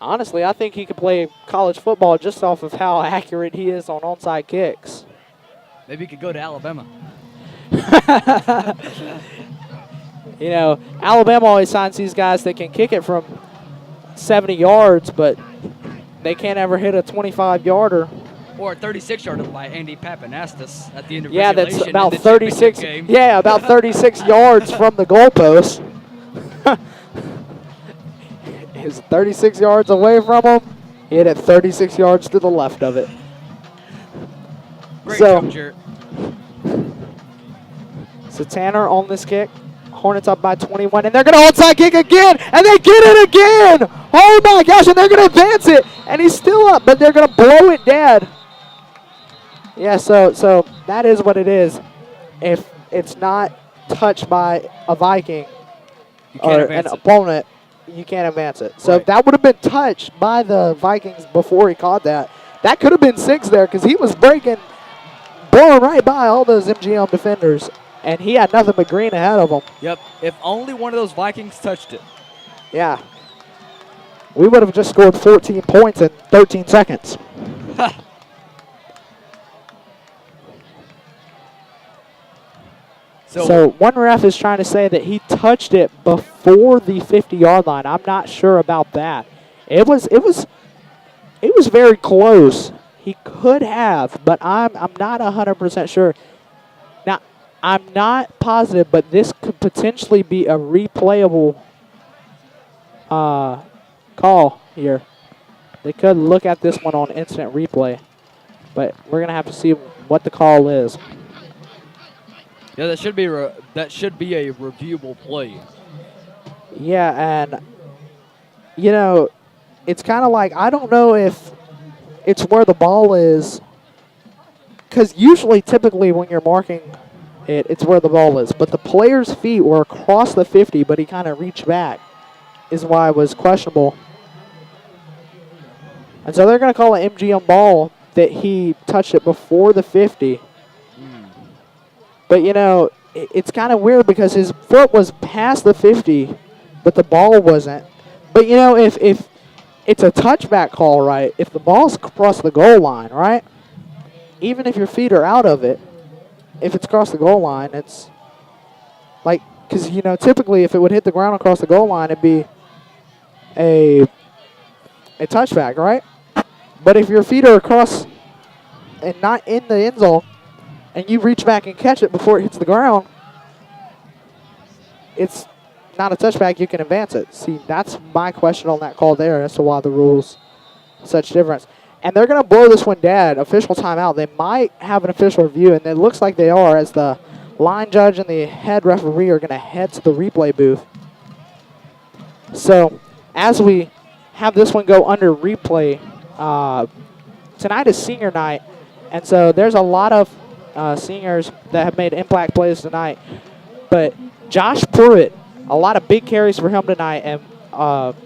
honestly, I think he could play college football just off of how accurate he is on onside kicks. Maybe he could go to Alabama. You know, Alabama always signs these guys that can kick it from 70 yards, but they can't ever hit a 25-yarder. Or a 36-yarder by Andy Papanastis at the end of Yeah, regulation. that's about in the 36. game. Yeah, about 36 yards from the goalpost. Is 36 yards away from him. He hit it 36 yards to the left of it. Great job, Jarrett. So Tanner on this kick. Hornets up by 21, and they're going to onside kick again, and they get it again. Oh my gosh, and they're going to advance it, and he's still up, but they're going to blow it dead. Yeah, so that is what it is. If it's not touched by a Viking or an opponent, you can't advance it. So if that would have been touched by the Vikings before he caught that, that could have been 6 there because he was blowing right by all those MGM defenders, and he had nothing but green ahead of him. Yep, if only one of those Vikings touched it. Yeah. We would have just scored 14 points in 13 seconds. So one ref is trying to say that he touched it before the 50-yard line. I'm not sure about that. It was very close. He could have, but I'm not 100% sure. Now, I'm not positive, but this could potentially be a replayable call here. They could look at this one on instant replay, but we're gonna have to see what the call is. Yeah, that should be a reviewable play. Yeah, and you know, it's kind of like I don't know if it's where the ball is, because usually, typically, when you're marking it, it's where the ball is. But the player's feet were across the 50, but he kind of reached back, is why it was questionable. And so they're going to call an MGM ball that he touched it before the 50. But, you know, it's kind of weird because his foot was past the 50, but the ball wasn't. But, you know, if it's a touchback call, right, if the ball's across the goal line, right, even if your feet are out of it, if it's across the goal line, it's like, because, you know, typically if it would hit the ground across the goal line, it'd be a touchback, right? But if your feet are across and not in the end zone, and you reach back and catch it before it hits the ground, it's not a touchback, you can advance it. See, that's my question on that call there as to why the rules such difference. And they're going to blow this one dead. Official timeout. They might have an official review, and it looks like they are, as the line judge and the head referee are going to head to the replay booth. So as we have this one go under replay, tonight is senior night, and so there's a lot of seniors that have made impact plays tonight. But Josh Pruitt, a lot of big carries for him tonight, and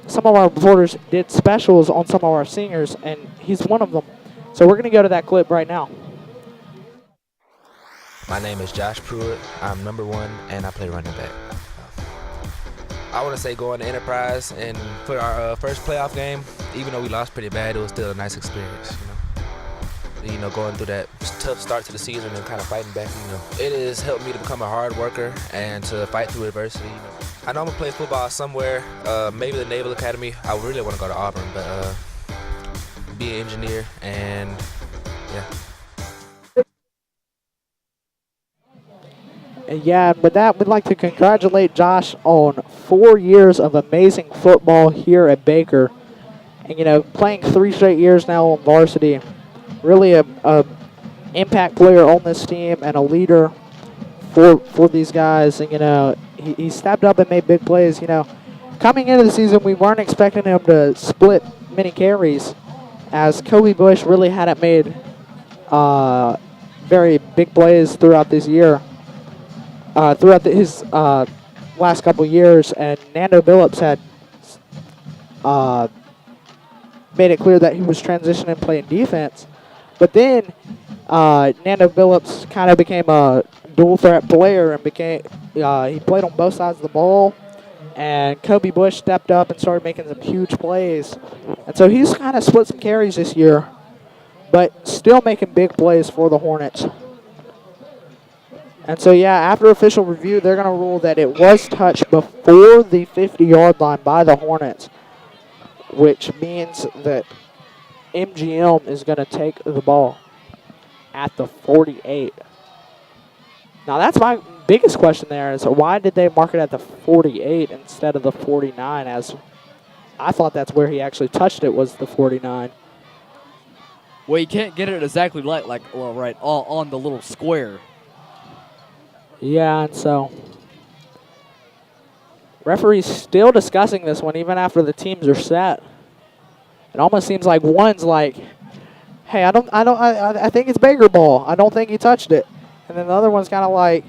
some of our reporters did specials on some of our seniors, and he's one of them. So we're going to go to that clip right now. My name is Josh Pruitt. I'm number 1, and I play running back. I want to say going to Enterprise and for our first playoff game, even though we lost pretty bad, it was still a nice experience. Going through that tough start to the season and kind of fighting back. It has helped me to become a hard worker and to fight through adversity. I know I'm gonna play football somewhere, maybe the Naval Academy. I really want to go to Auburn, but be an engineer and yeah. Yeah, and with that, we'd like to congratulate Josh on 4 years of amazing football here at Baker. And, playing 3 straight years now on varsity. Really a impact player on this team and a leader for these guys. And, he stepped up and made big plays. Coming into the season, we weren't expecting him to split many carries, as Kobe Bush really hadn't made very big plays throughout this year. Throughout his last couple years, and Nando Billups had made it clear that he was transitioning playing defense. But then Nando Billups kind of became a dual threat player and he played on both sides of the ball. And Kobe Bush stepped up and started making some huge plays. And so he's kind of split some carries this year, but still making big plays for the Hornets. And so, yeah, after official review, they're going to rule that it was touched before the 50-yard line by the Hornets, which means that MGM is going to take the ball at the 48. Now, that's my biggest question there, is why did they mark it at the 48 instead of the 49, as I thought that's where he actually touched it, was the 49. Well, you can't get it exactly right on the little square. Yeah, and so referee's still discussing this one even after the teams are set. It almost seems like one's like, hey, I think it's Baker ball. I don't think he touched it. And then the other one's kind of like,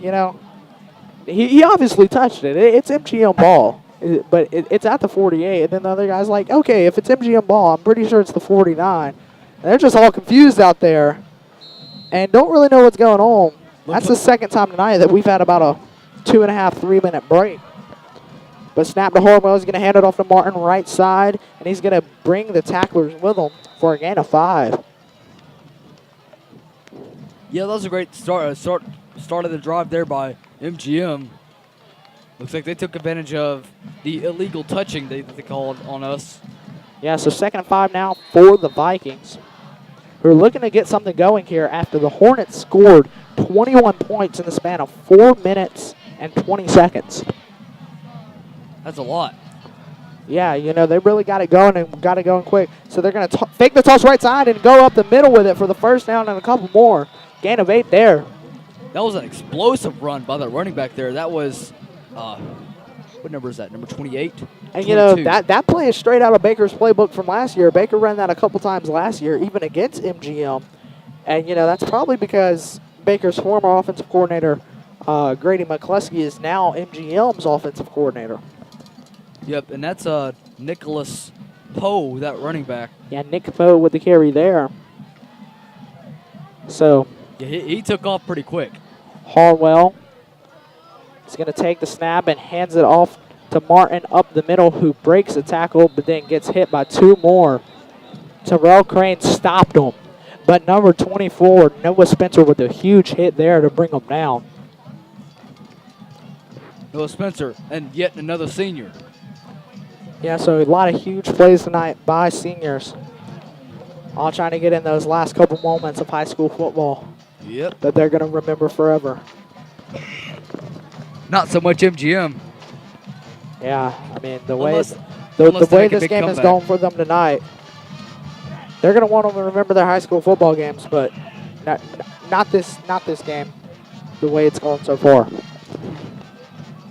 he obviously touched it. It's MGM ball, but it's at the 48. And then the other guy's like, okay, if it's MGM ball, I'm pretty sure it's the 49. And they're just all confused out there and don't really know what's going on. That's the second time tonight that we've had about a 2.5, 3-minute break. But snap to Horwell is going to hand it off to Martin right side, and he's going to bring the tacklers with him for a gain of 5. Yeah, that was a great start of the drive there by MGM. Looks like they took advantage of the illegal touching they called on us. Yeah, so 2nd and 5 now for the Vikings, who are looking to get something going here after the Hornets scored 21 points in the span of 4 minutes and 20 seconds. That's a lot. Yeah, they really got it going and got it going quick. So they're going to fake the toss right side and go up the middle with it for the first down and a couple more. Gain of 8 there. That was an explosive run by the running back there. That was, what number is that? Number 28? And, 22. that play is straight out of Baker's playbook from last year. Baker ran that a couple times last year, even against MGM. And, that's probably because Baker's former offensive coordinator, Grady McCluskey, is now MGM's offensive coordinator. Yep, and that's Nicholas Poe, that running back. Yeah, Nick Poe with the carry there. So yeah, he took off pretty quick. Harwell is going to take the snap and hands it off to Martin up the middle, who breaks the tackle but then gets hit by 2 more. Terrell Crane stopped him. But number 24, Noah Spencer, with a huge hit there to bring him down. Noah Spencer, and yet another senior. Yeah, so a lot of huge plays tonight by seniors. All trying to get in those last couple moments of high school football. Yep. That they're going to remember forever. Not so much MGM. Yeah, I mean, the way Unless the they way make a this big game is comeback. going for them tonight, They're going to want to remember their high school football games, but not this game, the way it's going so far.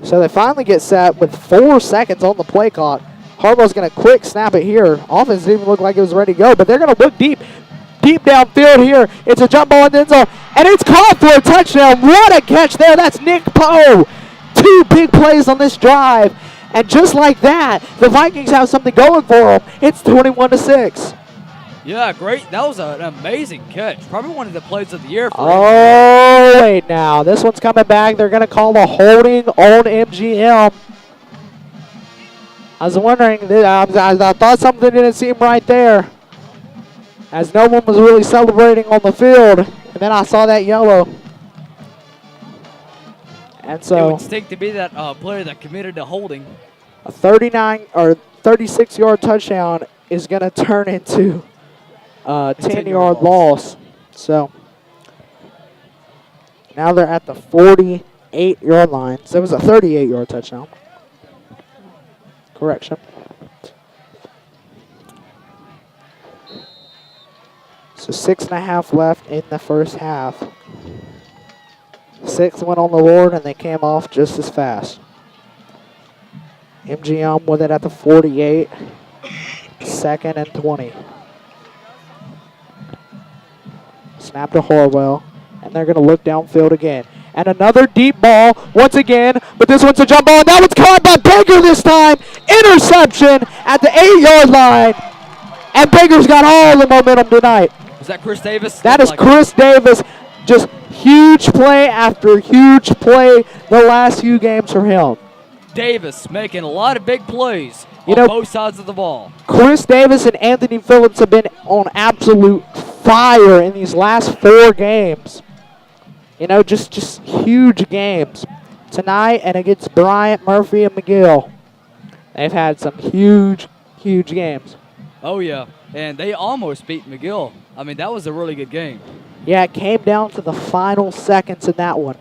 So they finally get set with 4 seconds on the play clock. Harbaugh's going to quick snap it here. Offense didn't even look like it was ready to go, but they're going to look deep downfield here. It's a jump ball in the end zone, and it's caught for a touchdown. What a catch there. That's Nick Poe. 2 big plays on this drive, and just like that, the Vikings have something going for them. It's 21-6. Yeah, great. That was an amazing catch. Probably one of the plays of the year for Oh, wait now. This one's coming back. They're going to call the holding on MGM. I was wondering, I thought something didn't seem right there, as no one was really celebrating on the field. And then I saw that yellow. And It so would stink to be that player that committed to holding. a 36-yard touchdown is going to turn into a 10-yard loss. So now they're at the 48-yard line. So it was a 38-yard touchdown. Correction. So 6.5 left in the first half. 6 went on the board, and they came off just as fast. MGM with it at the 48. 2nd and 20. Snap to Horwell, and they're going to look downfield again. And another deep ball once again, but this one's a jump ball, and that one's caught by Baker this time. Interception at the 8-yard line, and Baker's got all the momentum tonight. Was that Chris Davis? That is Chris Davis. Just huge play after huge play the last few games for him. Davis making a lot of big plays on both sides of the ball. Chris Davis and Anthony Phillips have been on absolute fire in these last 4 games. Just huge games. Tonight and against Bryant, Murphy, and McGill. They've had some huge games. Oh, yeah. And they almost beat McGill. I mean, that was a really good game. Yeah, it came down to the final seconds in that one.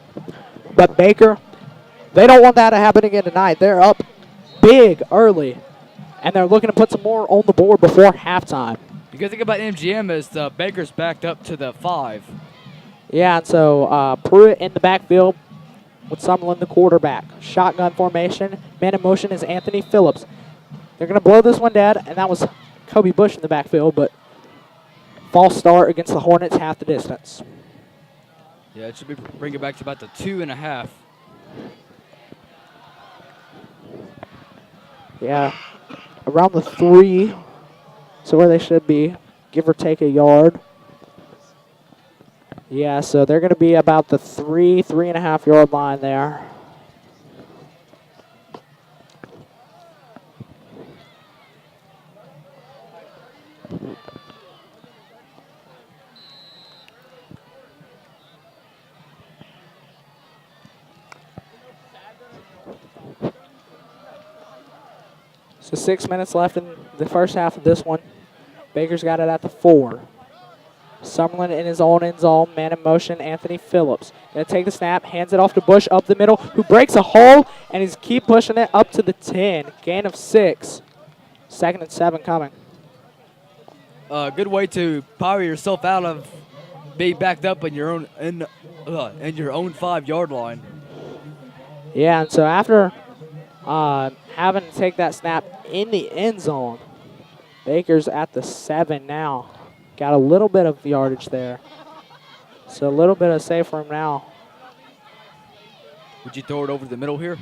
But Baker, they don't want that to happen again tonight. They're up big early, and they're looking to put some more on the board before halftime. The good thing about MGM is the Baker's backed up to the 5. Yeah, and so Pruitt in the backfield with Summerlin the quarterback. Shotgun formation. Man in motion is Anthony Phillips. They're going to blow this one dead, and that was Kobe Bush in the backfield, but false start against the Hornets, half the distance. Yeah, it should bring it back to about the 2.5. Yeah, around the 3, so where they should be, give or take a yard. Yeah, so they're going to be about the 3.5 yard line there. So 6 minutes left in the first half of this one. Baker's got it at the 4. Summerlin in his own end zone, man in motion, Anthony Phillips. Gonna take the snap, hands it off to Bush up the middle, who breaks a hole, and he's keep pushing it up to the 10. Gain of 6. 2nd and 7 coming. A good way to power yourself out of being backed up in your own 5-yard line. Yeah, and so after having to take that snap in the end zone, Baker's at the 7 now. Got a little bit of yardage there. So a little bit of safe room now. Would you throw it over the middle here?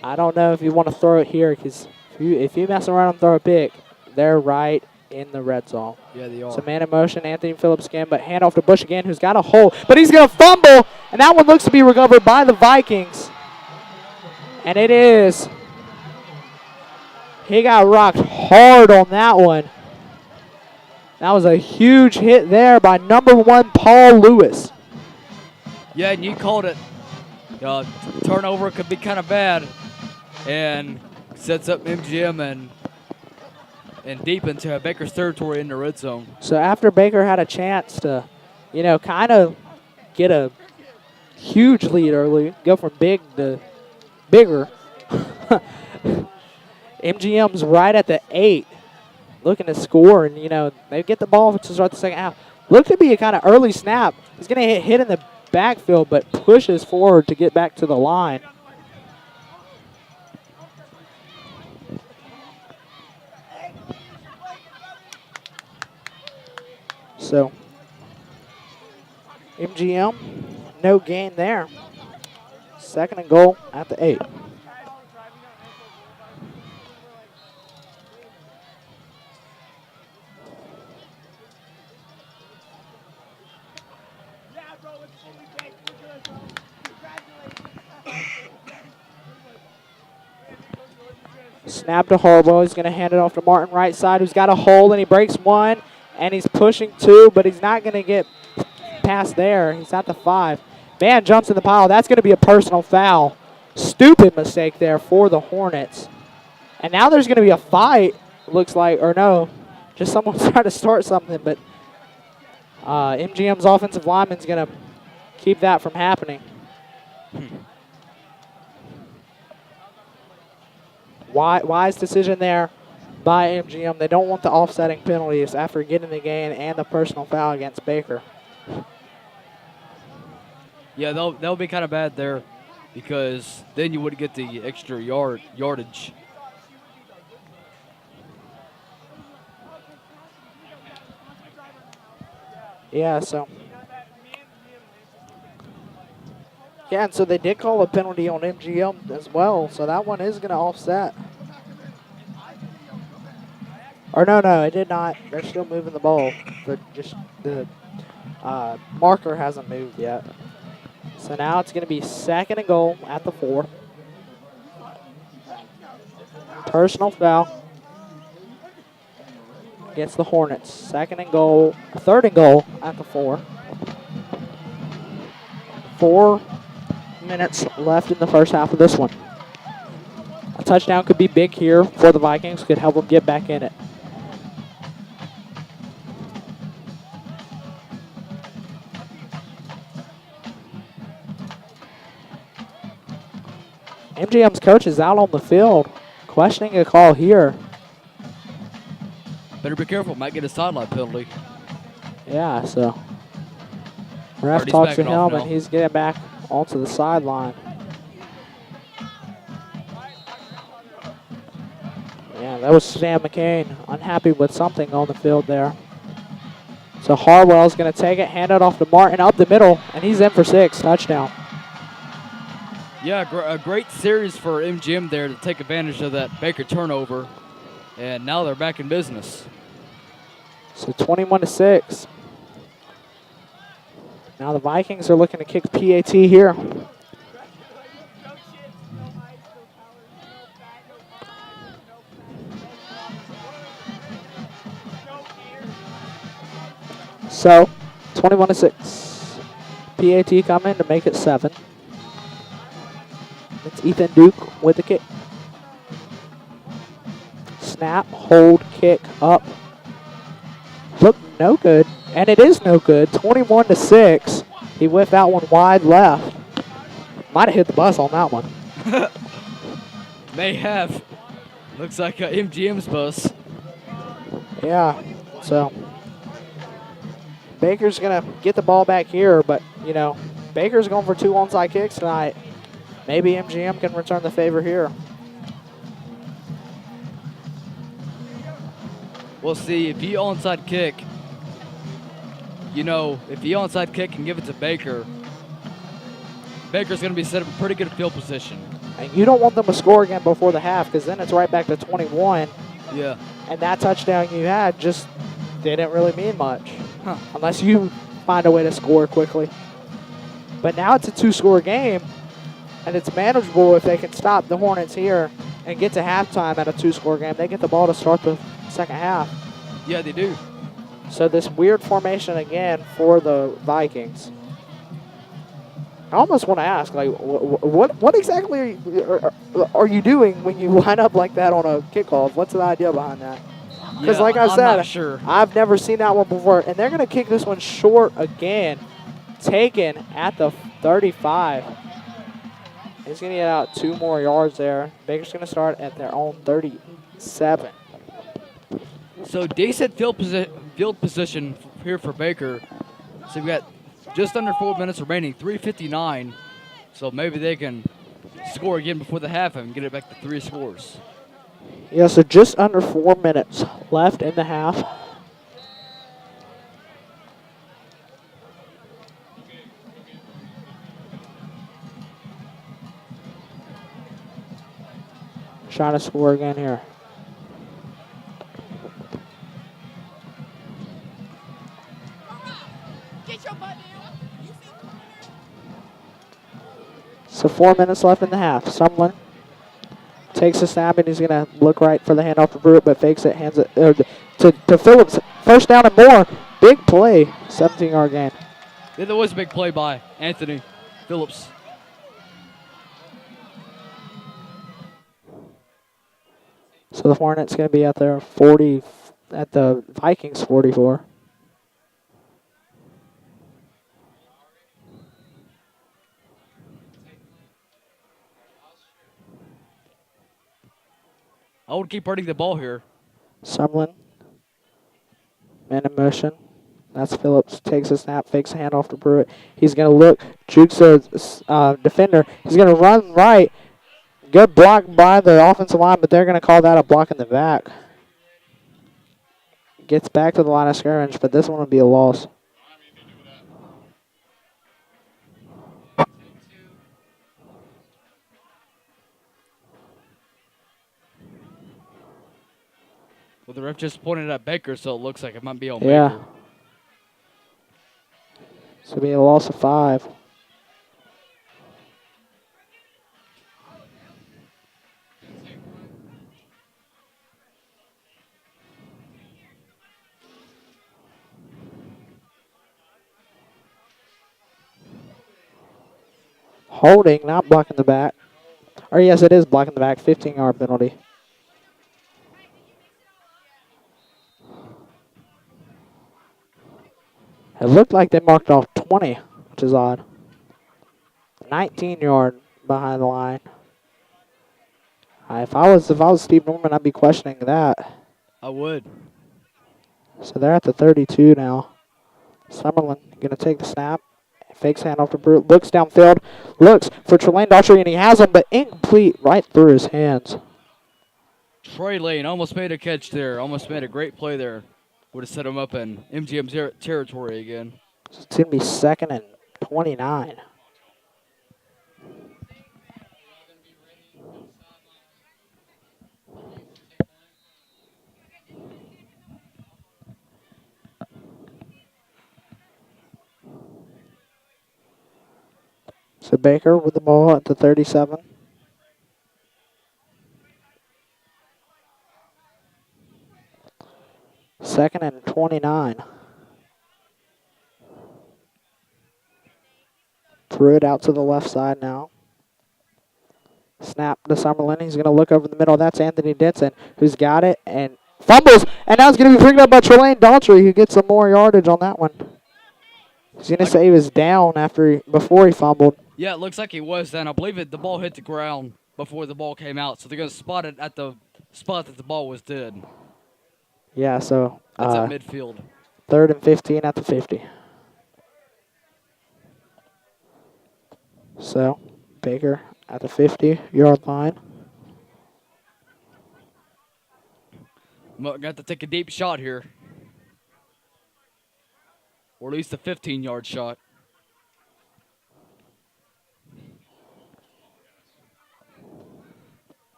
I don't know if you want to throw it here, because if you mess around and throw a pick, they're right in the red zone. Yeah, they are. So man in motion, Anthony Phillips again, but hand off to Bush again, who's got a hole. But he's going to fumble, and that one looks to be recovered by the Vikings. And it is. He got rocked hard on that one. That was a huge hit there by number 1, Paul Lewis. Yeah, and you called it. Turnover could be kind of bad, and sets up MGM and deep into Baker's territory in the red zone. So after Baker had a chance to, kind of get a huge lead early, go from big to bigger, MGM's right at the 8. looking to score, and, you know, they get the ball to start the second half. Looked to be a kind of early snap. He's going to get hit in the backfield, but pushes forward to get back to the line. So, MGM, no gain there. Second and goal at the 8. Snap to Harbaugh. He's going to hand it off to Martin right side, who's got a hole, and he breaks one, and he's pushing 2, but he's not going to get past there. He's at the 5. Man jumps in the pile. That's going to be a personal foul. Stupid mistake there for the Hornets. And now there's going to be a fight, looks like, or no, just someone trying to start something, but MGM's offensive lineman's going to keep that from happening. Wise decision there by MGM. They don't want the offsetting penalties after getting the gain and the personal foul against Baker. Yeah, that'll be kind of bad there because then you would get the extra yardage. Yeah, so. Yeah, and so they did call a penalty on MGM as well, so that one is going to offset. Or no, it did not. They're still moving the ball, but just the marker hasn't moved yet. So now it's going to be second and goal at the 4. Personal foul against the Hornets. Third and goal at the 4. 4 minutes left in the first half of this one. A touchdown could be big here for the Vikings, could help them get back in it. MGM's coach is out on the field, questioning a call here. Better be careful, might get a sideline penalty. Yeah, so ref Already talks to backing off him, now. and he's getting back onto the sideline. Yeah, that was Sam McCain, unhappy with something on the field there. So Harwell's going to take it, hand it off to Martin up the middle, and he's in for 6, touchdown. Yeah, a great series for MGM there to take advantage of that Baker turnover, and now they're back in business. So 21-6. Now the Vikings are looking to kick PAT here. So 21-6. PAT coming to make it 7. It's Ethan Duke with the kick. Snap, hold, kick, up. Look, no good. And it is no good. 21-6. He whiffed that one wide left. Might have hit the bus on that one. May have. Looks like MGM's bus. Yeah, so Baker's going to get the ball back here, but, you know, Baker's going for 2 onside kicks tonight. Maybe MGM can return the favor here. We'll see. If he onside kick, you know, if he onside kick and give it to Baker, Baker's going to be set up a pretty good field position. And you don't want them to score again before the half, because then it's right back to 21. Yeah. And that touchdown you had just didn't really mean much. Huh. Unless you find a way to score quickly. But now it's a 2-score game, and it's manageable if they can stop the Hornets here and get to halftime at a 2-score game. They get the ball to start the second half. Yeah, they do. So this weird formation again for the Vikings. I almost want to ask, like, what exactly are you doing when you line up like that on a kickoff? What's the idea behind that? Because Yeah, like I I'm said, not sure. I've never seen that one before. And they're going to kick this one short again. Taken at the 35. He's going to get out 2 more yards there. Baker's going to start at their own 37. So decent field position here for Baker. So we got just under 4 minutes remaining, 3:59. So maybe they can score again before the half and get it back to 3 scores. Yeah, so just under 4 minutes left in the half. Trying to score again here. So 4 minutes left in the half. Sumlin takes a snap and he's going to look right for the handoff to Brewitt, but fakes it, hands it to Phillips. First down and more. Big play. 17-yard gain. Yeah, there was a big play by Anthony Phillips. So the Hornets going to be at their 40, at the Vikings 44. I would keep running the ball here. Sumlin, man in motion. That's Phillips. Takes a snap, fakes a handoff to Brewitt. He's going to look, jukes a defender. He's going to run right. Good block by the offensive line, but they're going to call that a block in the back. Gets back to the line of scrimmage, but this one will be a loss. Well, the ref just pointed at Baker, so it looks like it might be on Yeah. Baker. It's going to be a loss of 5. Holding, not blocking the back. Or yes, it is blocking the back. 15-yard penalty. It looked like they marked off 20, which is odd. 19-yard behind the line. If I was Steve Norman, I'd be questioning that. I would. So they're at the 32 now. Summerlin gonna take the snap. Fakes handoff to Brewitt. Looks downfield. Looks for Trelane Daughtry, and he has him, but incomplete right through his hands. Trey Lane almost made a catch there. Almost made a great play there. Would have set him up in MGM territory again. It's going to be 2nd and 29. So Baker with the ball at the 37. Second and 29. Threw it out to the left side now. Snap to Summerlin. He's going to look over the middle. That's Anthony Denson, who's got it and fumbles. And now it's going to be picked up by Trelane Daughtry, who gets some more yardage on that one. He's going to say he was down before he fumbled. Yeah, it looks like he was then. I believe the ball hit the ground before the ball came out, so they're going to spot it at the spot that the ball was dead. Yeah, so That's at midfield. 3rd and 15 at the 50. So Baker at the 50-yard line. Got to take a deep shot here. Or at least a 15-yard shot.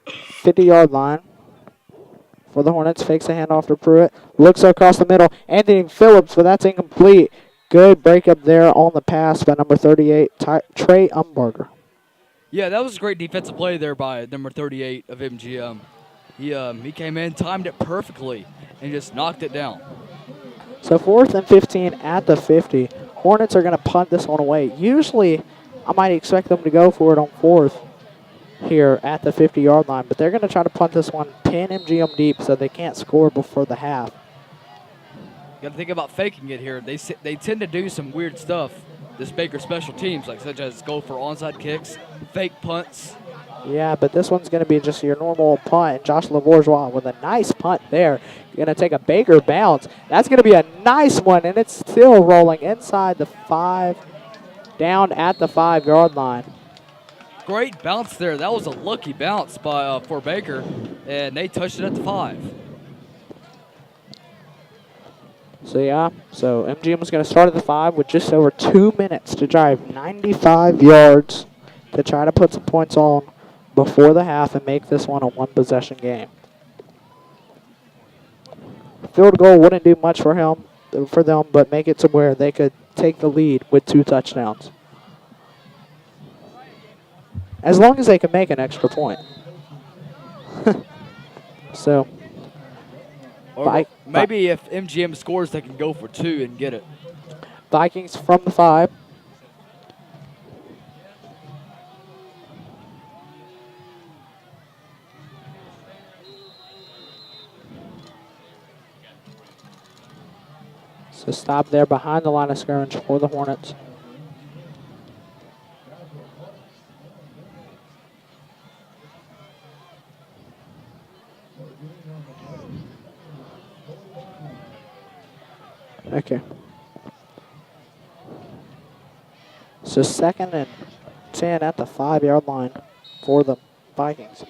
$50-yard line for the Hornets. Fakes a handoff to Pruitt. Looks across the middle. Anthony Phillips, but that's incomplete. Good breakup there on the pass by number 38, Trey Umberger. Yeah, that was a great defensive play there by number 38 of MGM. He came in, timed it perfectly, and just knocked it down. So 4th and 15 at the 50. Hornets are going to punt this one away. Usually, I might expect them to go for it on 4th here at the 50-yard line, but they're going to try to punt this one 10 MGM deep so they can't score before the half. Got to think about faking it here. They tend to do some weird stuff, this Baker special teams, such as go for onside kicks, fake punts, Yeah, but this one's going to be just your normal punt. And Josh Labourgeois with a nice punt there. You're going to take a Baker bounce. That's going to be a nice one, and it's still rolling inside the 5, down at the 5-yard line. Great bounce there. That was a lucky bounce by for Baker, and they touched it at the 5. So, yeah, so MGM was going to start at the 5 with just over 2 minutes to drive 95 yards to try to put some points on before the half and make this one a one-possession game. Field goal wouldn't do much for them, but make it to where they could take the lead with 2 touchdowns. As long as they can make an extra point. So, Or maybe if MGM scores, they can go for 2 and get it. Vikings from the 5. So stop there behind the line of scrimmage for the Hornets. Okay. So 2nd and 10 at the 5-yard line for the Vikings.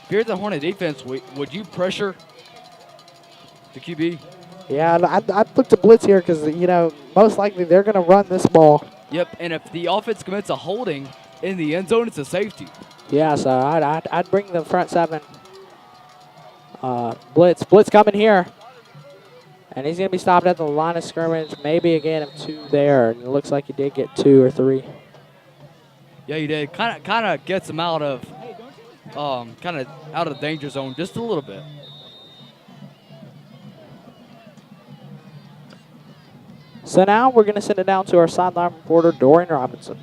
If you're the Hornet defense, would you pressure the QB? Yeah, I'd look to blitz here because, most likely they're going to run this ball. Yep, and if the offense commits a holding in the end zone, it's a safety. Yeah, so I'd bring the front 7. Blitz coming here. And he's going to be stopped at the line of scrimmage. Maybe a gain of 2 there. And it looks like he did get 2 or 3. Yeah, he did. Kind of gets him out of the danger zone just a little bit. So now we're going to send it down to our sideline reporter, Dorian Robinson.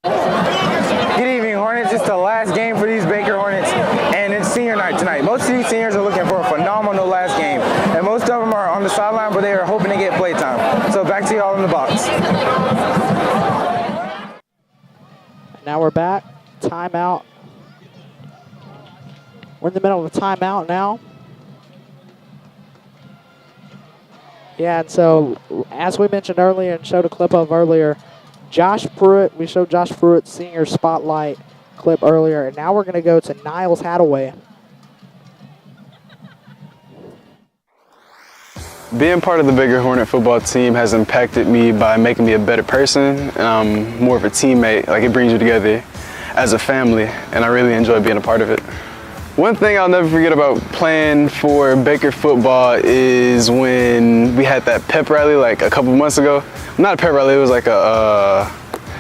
Good evening, Hornets. It's the last game for these Baker Hornets, and it's senior night tonight. Most of these seniors are looking for a phenomenal last game, and most of them are on the sideline, but they are hoping to get playtime. So back to y'all in the box. Now we're back. Timeout. We're in the middle of a timeout now. Yeah, and so as we mentioned earlier and showed a clip of earlier, Josh Pruitt, we showed Josh Pruitt's senior spotlight clip earlier, and now we're going to go to Niles Hadaway. Being part of the Baker Hornet football team has impacted me by making me a better person, more of a teammate. Like, it brings you together as a family, and I really enjoy being a part of it. One thing I'll never forget about playing for Baker football is when we had that pep rally like a couple months ago. Not a pep rally, it was like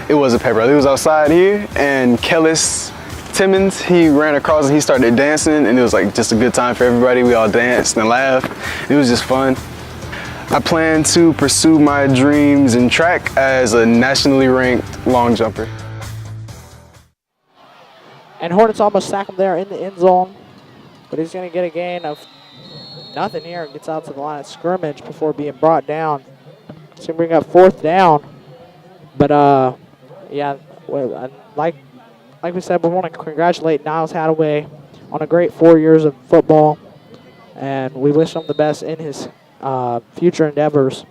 it was a pep rally. It was outside here, and Kellis Timmons, he ran across and he started dancing, and it was like just a good time for everybody. We all danced and laughed. It was just fun. I plan to pursue my dreams in track as a nationally ranked long jumper. And Hornets almost sack him there in the end zone, but he's going to get a gain of nothing here. Gets out to the line of scrimmage before being brought down. It's going to bring up 4th down. But, yeah, like we said, we want to congratulate Niles Hadaway on a great 4 years of football, and we wish him the best in his future endeavors.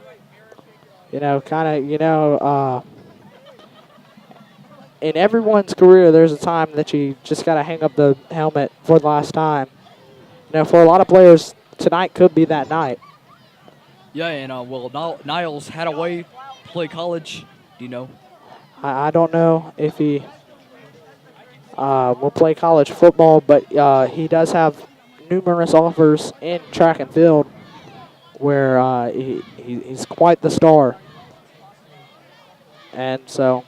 In everyone's career, there's a time that you just got to hang up the helmet for the last time. For a lot of players, tonight could be that night. Yeah, and Niles Hadaway play college. Do you know? I don't know if he will play college football, but he does have numerous offers in track and field where he's quite the star. And so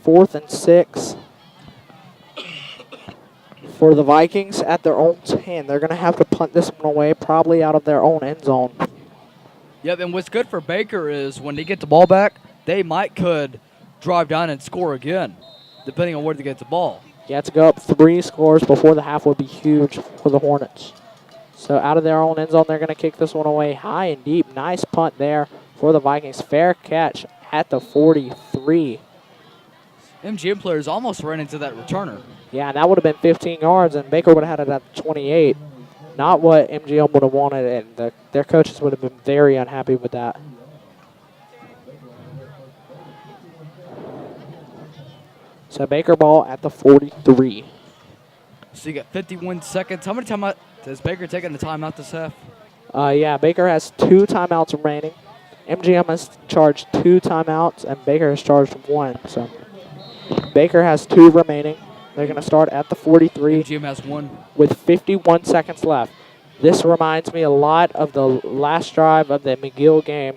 4th and 6 for the Vikings at their own 10. They're going to have to punt this one away, probably out of their own end zone. Yep, and what's good for Baker is when they get the ball back, they could drive down and score again, depending on where they get the ball. Yeah, to go up 3 scores before the half would be huge for the Hornets. So out of their own end zone, they're going to kick this one away high and deep. Nice punt there for the Vikings. Fair catch at the 43. MGM players almost ran into that returner. Yeah, and that would have been 15 yards, and Baker would have had it at the 28. Not what MGM would have wanted, and their coaches would have been very unhappy with that. So Baker ball at the 43. So you got 51 seconds. How many timeout has Baker taken the timeout this half? Yeah, Baker has 2 timeouts remaining. MGM has charged 2 timeouts, and Baker has charged 1. So Baker has 2 remaining. They're going to start at the 43. MGM has 1. With 51 seconds left. This reminds me a lot of the last drive of the McGill game.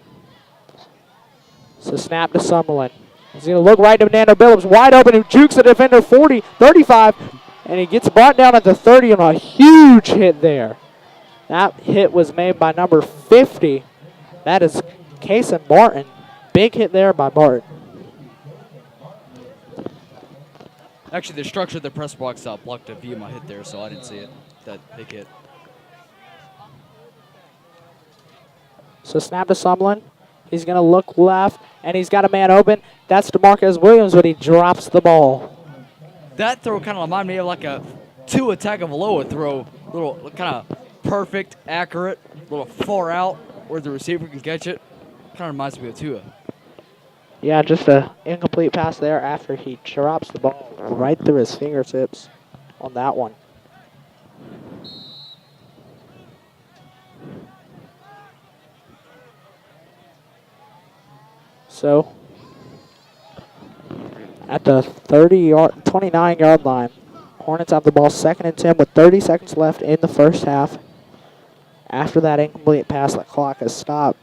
So snap to Summerlin. He's going to look right to Nando Billups, wide open, who jukes the defender 40, 35, and he gets brought down at the 30 on a huge hit there. That hit was made by number 50. That is Kason Martin. Big hit there by Martin. Actually, the structure of the press box blocked a view of my hit there, so I didn't see it. That big hit. So snap to Sumlin. He's going to look left, and he's got a man open. That's DeMarcus Williams, but he drops the ball. That throw kind of reminded me of like a Tua Tagovailoa throw. Little kind of perfect, accurate, little far out where the receiver can catch it. Kind of reminds me of Tua. Yeah, just an incomplete pass there after he drops the ball right through his fingertips on that one. So, at the 29-yard line, Hornets have the ball 2nd and 10 with 30 seconds left in the first half. After that incomplete pass, the clock has stopped.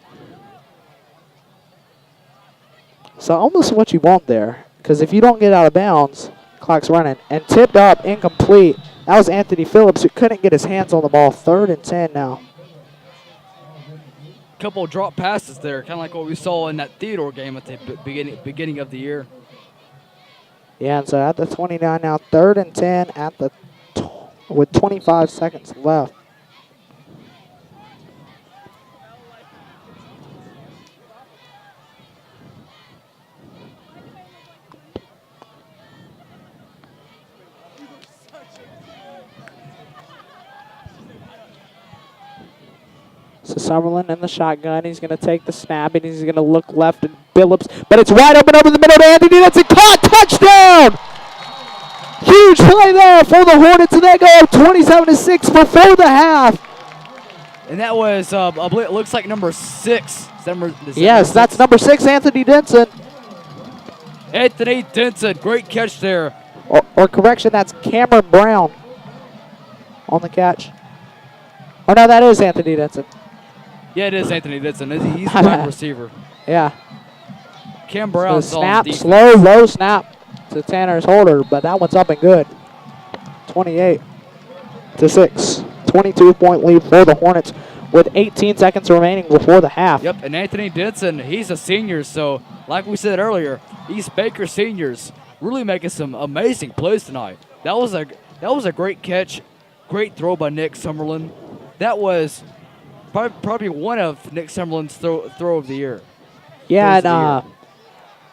So almost what you want there, because if you don't get out of bounds, clock's running. And tipped up, incomplete. That was Anthony Phillips, who couldn't get his hands on the ball. 3rd and 10 now. Couple of drop passes there, kind of like what we saw in that Theodore game at the beginning of the year. Yeah, and so at the 29 now, 3rd and 10 at the with 25 seconds left. So Summerlin in the shotgun. He's going to take the snap, and he's going to look left at Billups. But it's wide open over the middle to Anthony. That's a caught. Touchdown! Huge play there for the Hornets, and they go 27-6 before the half. And that was, I believe it looks like number 6. Yes, that's number 6, Anthony Denson. Anthony Denson, great catch there. Or correction, that's Cameron Brown on the catch. Oh, no, that is Anthony Denson. Yeah, it is Anthony Denson. He's the wide receiver. Yeah. Cam Brown's so snap, on slow, low snap to Tanner's holder, but that one's up and good. 28-6. 22-point lead for the Hornets with 18 seconds remaining before the half. Yep, and Anthony Denson, he's a senior, so like we said earlier, East Baker seniors really making some amazing plays tonight. That was a great catch, great throw by Nick Summerlin. That was probably one of Nick Summerlin's throw of the year. Yeah, and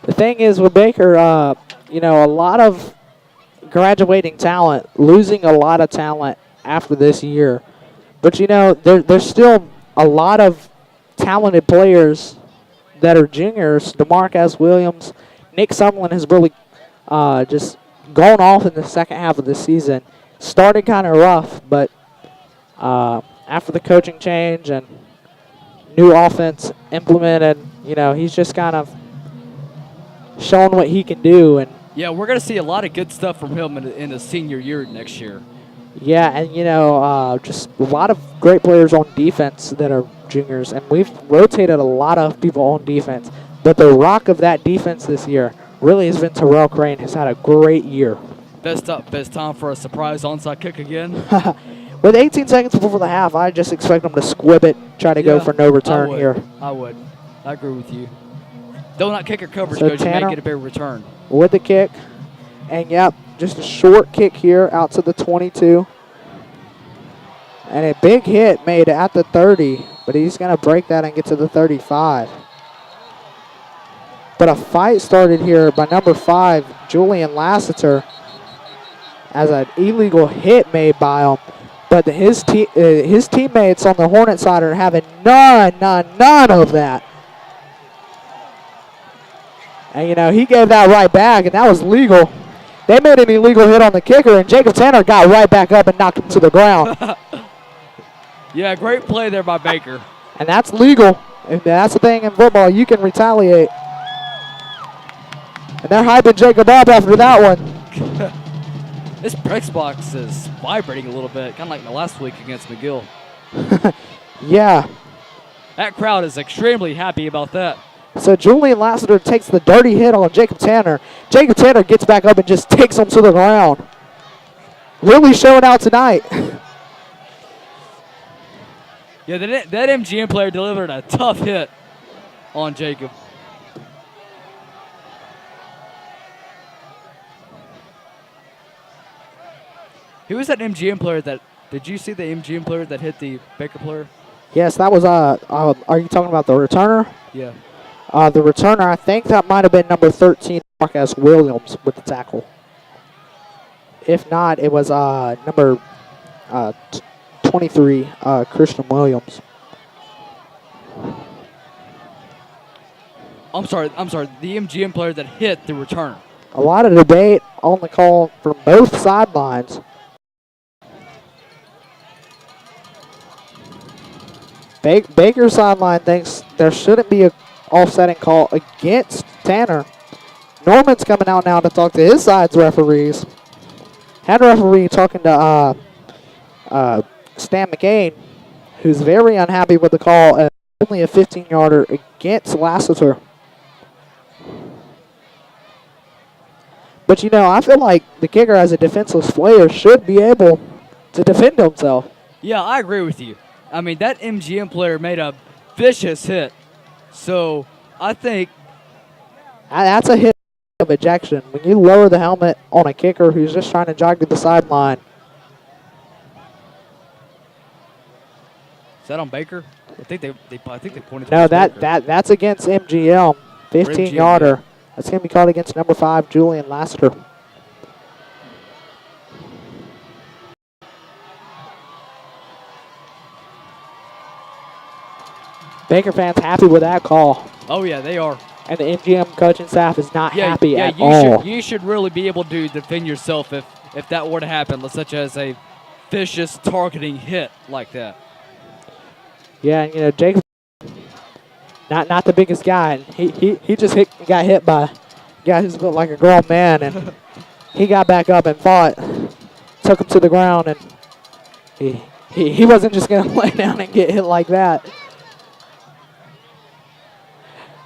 the thing is with Baker, you know, a lot of graduating talent, losing a lot of talent after this year. But, you know, there's still a lot of talented players that are juniors. DeMarcus Williams, Nick Summerlin has really just gone off in the second half of the season. Started kind of rough, but after the coaching change and new offense implemented, you know, he's just kind of shown what he can do. And yeah, we're going to see a lot of good stuff from him in the senior year next year. Yeah, and, you know, just a lot of great players on defense that are juniors, and we've rotated a lot of people on defense. But the rock of that defense this year really has been Terrell Crane, who's had a great year. Best time for a surprise onside kick again. With 18 seconds before the half, I just expect them to squib it, try to go for no return here. I would. I agree with you. Though not kicker coverage, So because you may Tanner get a big return. with the kick. And, yep, just a short kick here out to the 22. And a big hit made at the 30, but he's going to break that and get to the 35. But a fight started here by number 5, Julian Lassiter, as an illegal hit made by him. But his teammates on the Hornet side are having none of that. And, you know, he gave that right back, and that was legal. They made an illegal hit on the kicker, and Jacob Tanner got right back up and knocked him to the ground. Yeah, great play there by Baker. And that's legal. And that's the thing in football. You can retaliate. And they're hyping Jacob up after that one. This press box is vibrating a little bit, kind of like the last week against McGill. Yeah. That crowd is extremely happy about that. So Julian Lassiter takes the dirty hit on Jacob Tanner. Jacob Tanner gets back up and just takes him to the ground. Really showing out tonight. Yeah, that MGM player delivered a tough hit on Jacob. Who was that MGM player that, did you see the MGM player that hit the Baker player? Yes, that was, are you talking about the returner? Yeah. The returner, I think that might have been number 13, Marcus Williams, with the tackle. If not, it was number 23, Christian Williams. I'm sorry, the MGM player that hit the return. A lot of debate on the call from both sidelines. Baker's sideline thinks there shouldn't be an offsetting call against Tanner. Norman's coming out now to talk to his side's referees. Head referee talking to Stan McCain, who's very unhappy with the call, and only a 15-yarder against Lassiter. But, you know, I feel like the kicker as a defenseless player should be able to defend himself. Yeah, I agree with you. I mean, that MGM player made a vicious hit. So, I think that's a hit of ejection. When you lower the helmet on a kicker who's just trying to jog to the sideline. Is that on Baker? I think they pointed. No, Baker. that's against MGM. 15-yarder. Yeah. That's going to be called against number 5, Julian Lassiter. Baker fans happy with that call. Oh, yeah, they are. And the MGM coaching staff is not happy at you all. You should really be able to defend yourself if that were to happen, such as a vicious targeting hit like that. Yeah, and, you know, Jacob, not the biggest guy. He just got hit by a guy who's built like a grown man, and he got back up and fought, took him to the ground, and he wasn't just going to lay down and get hit like that.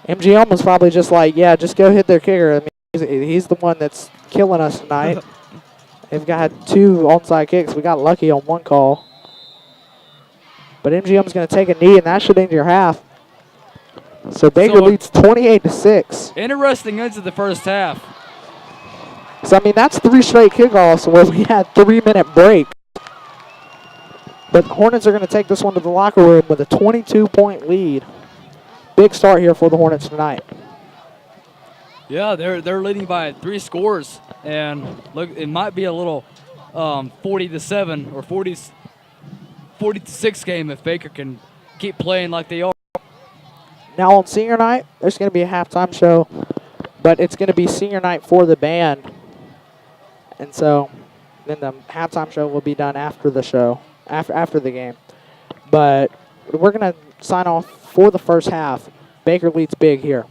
MGM was probably just like, yeah, just go hit their kicker. I mean, he's the one that's killing us tonight. They've got 2 onside kicks. We got lucky on one call. But MGM's going to take a knee, and that should end your half. So Baker leads 28-6. Interesting into the first half. So, I mean, that's 3 straight kickoffs where we had 3-minute break. But the Hornets are going to take this one to the locker room with a 22-point lead. Big start here for the Hornets tonight. Yeah, they're leading by 3 scores, and look, it might be a little 40-7 or 40-6 game if Baker can keep playing like they are. Now on senior night, there's going to be a halftime show, but it's going to be senior night for the band, and so then the halftime show will be done after the show, after the game. But we're going to sign off for the first half. Baker leads big here.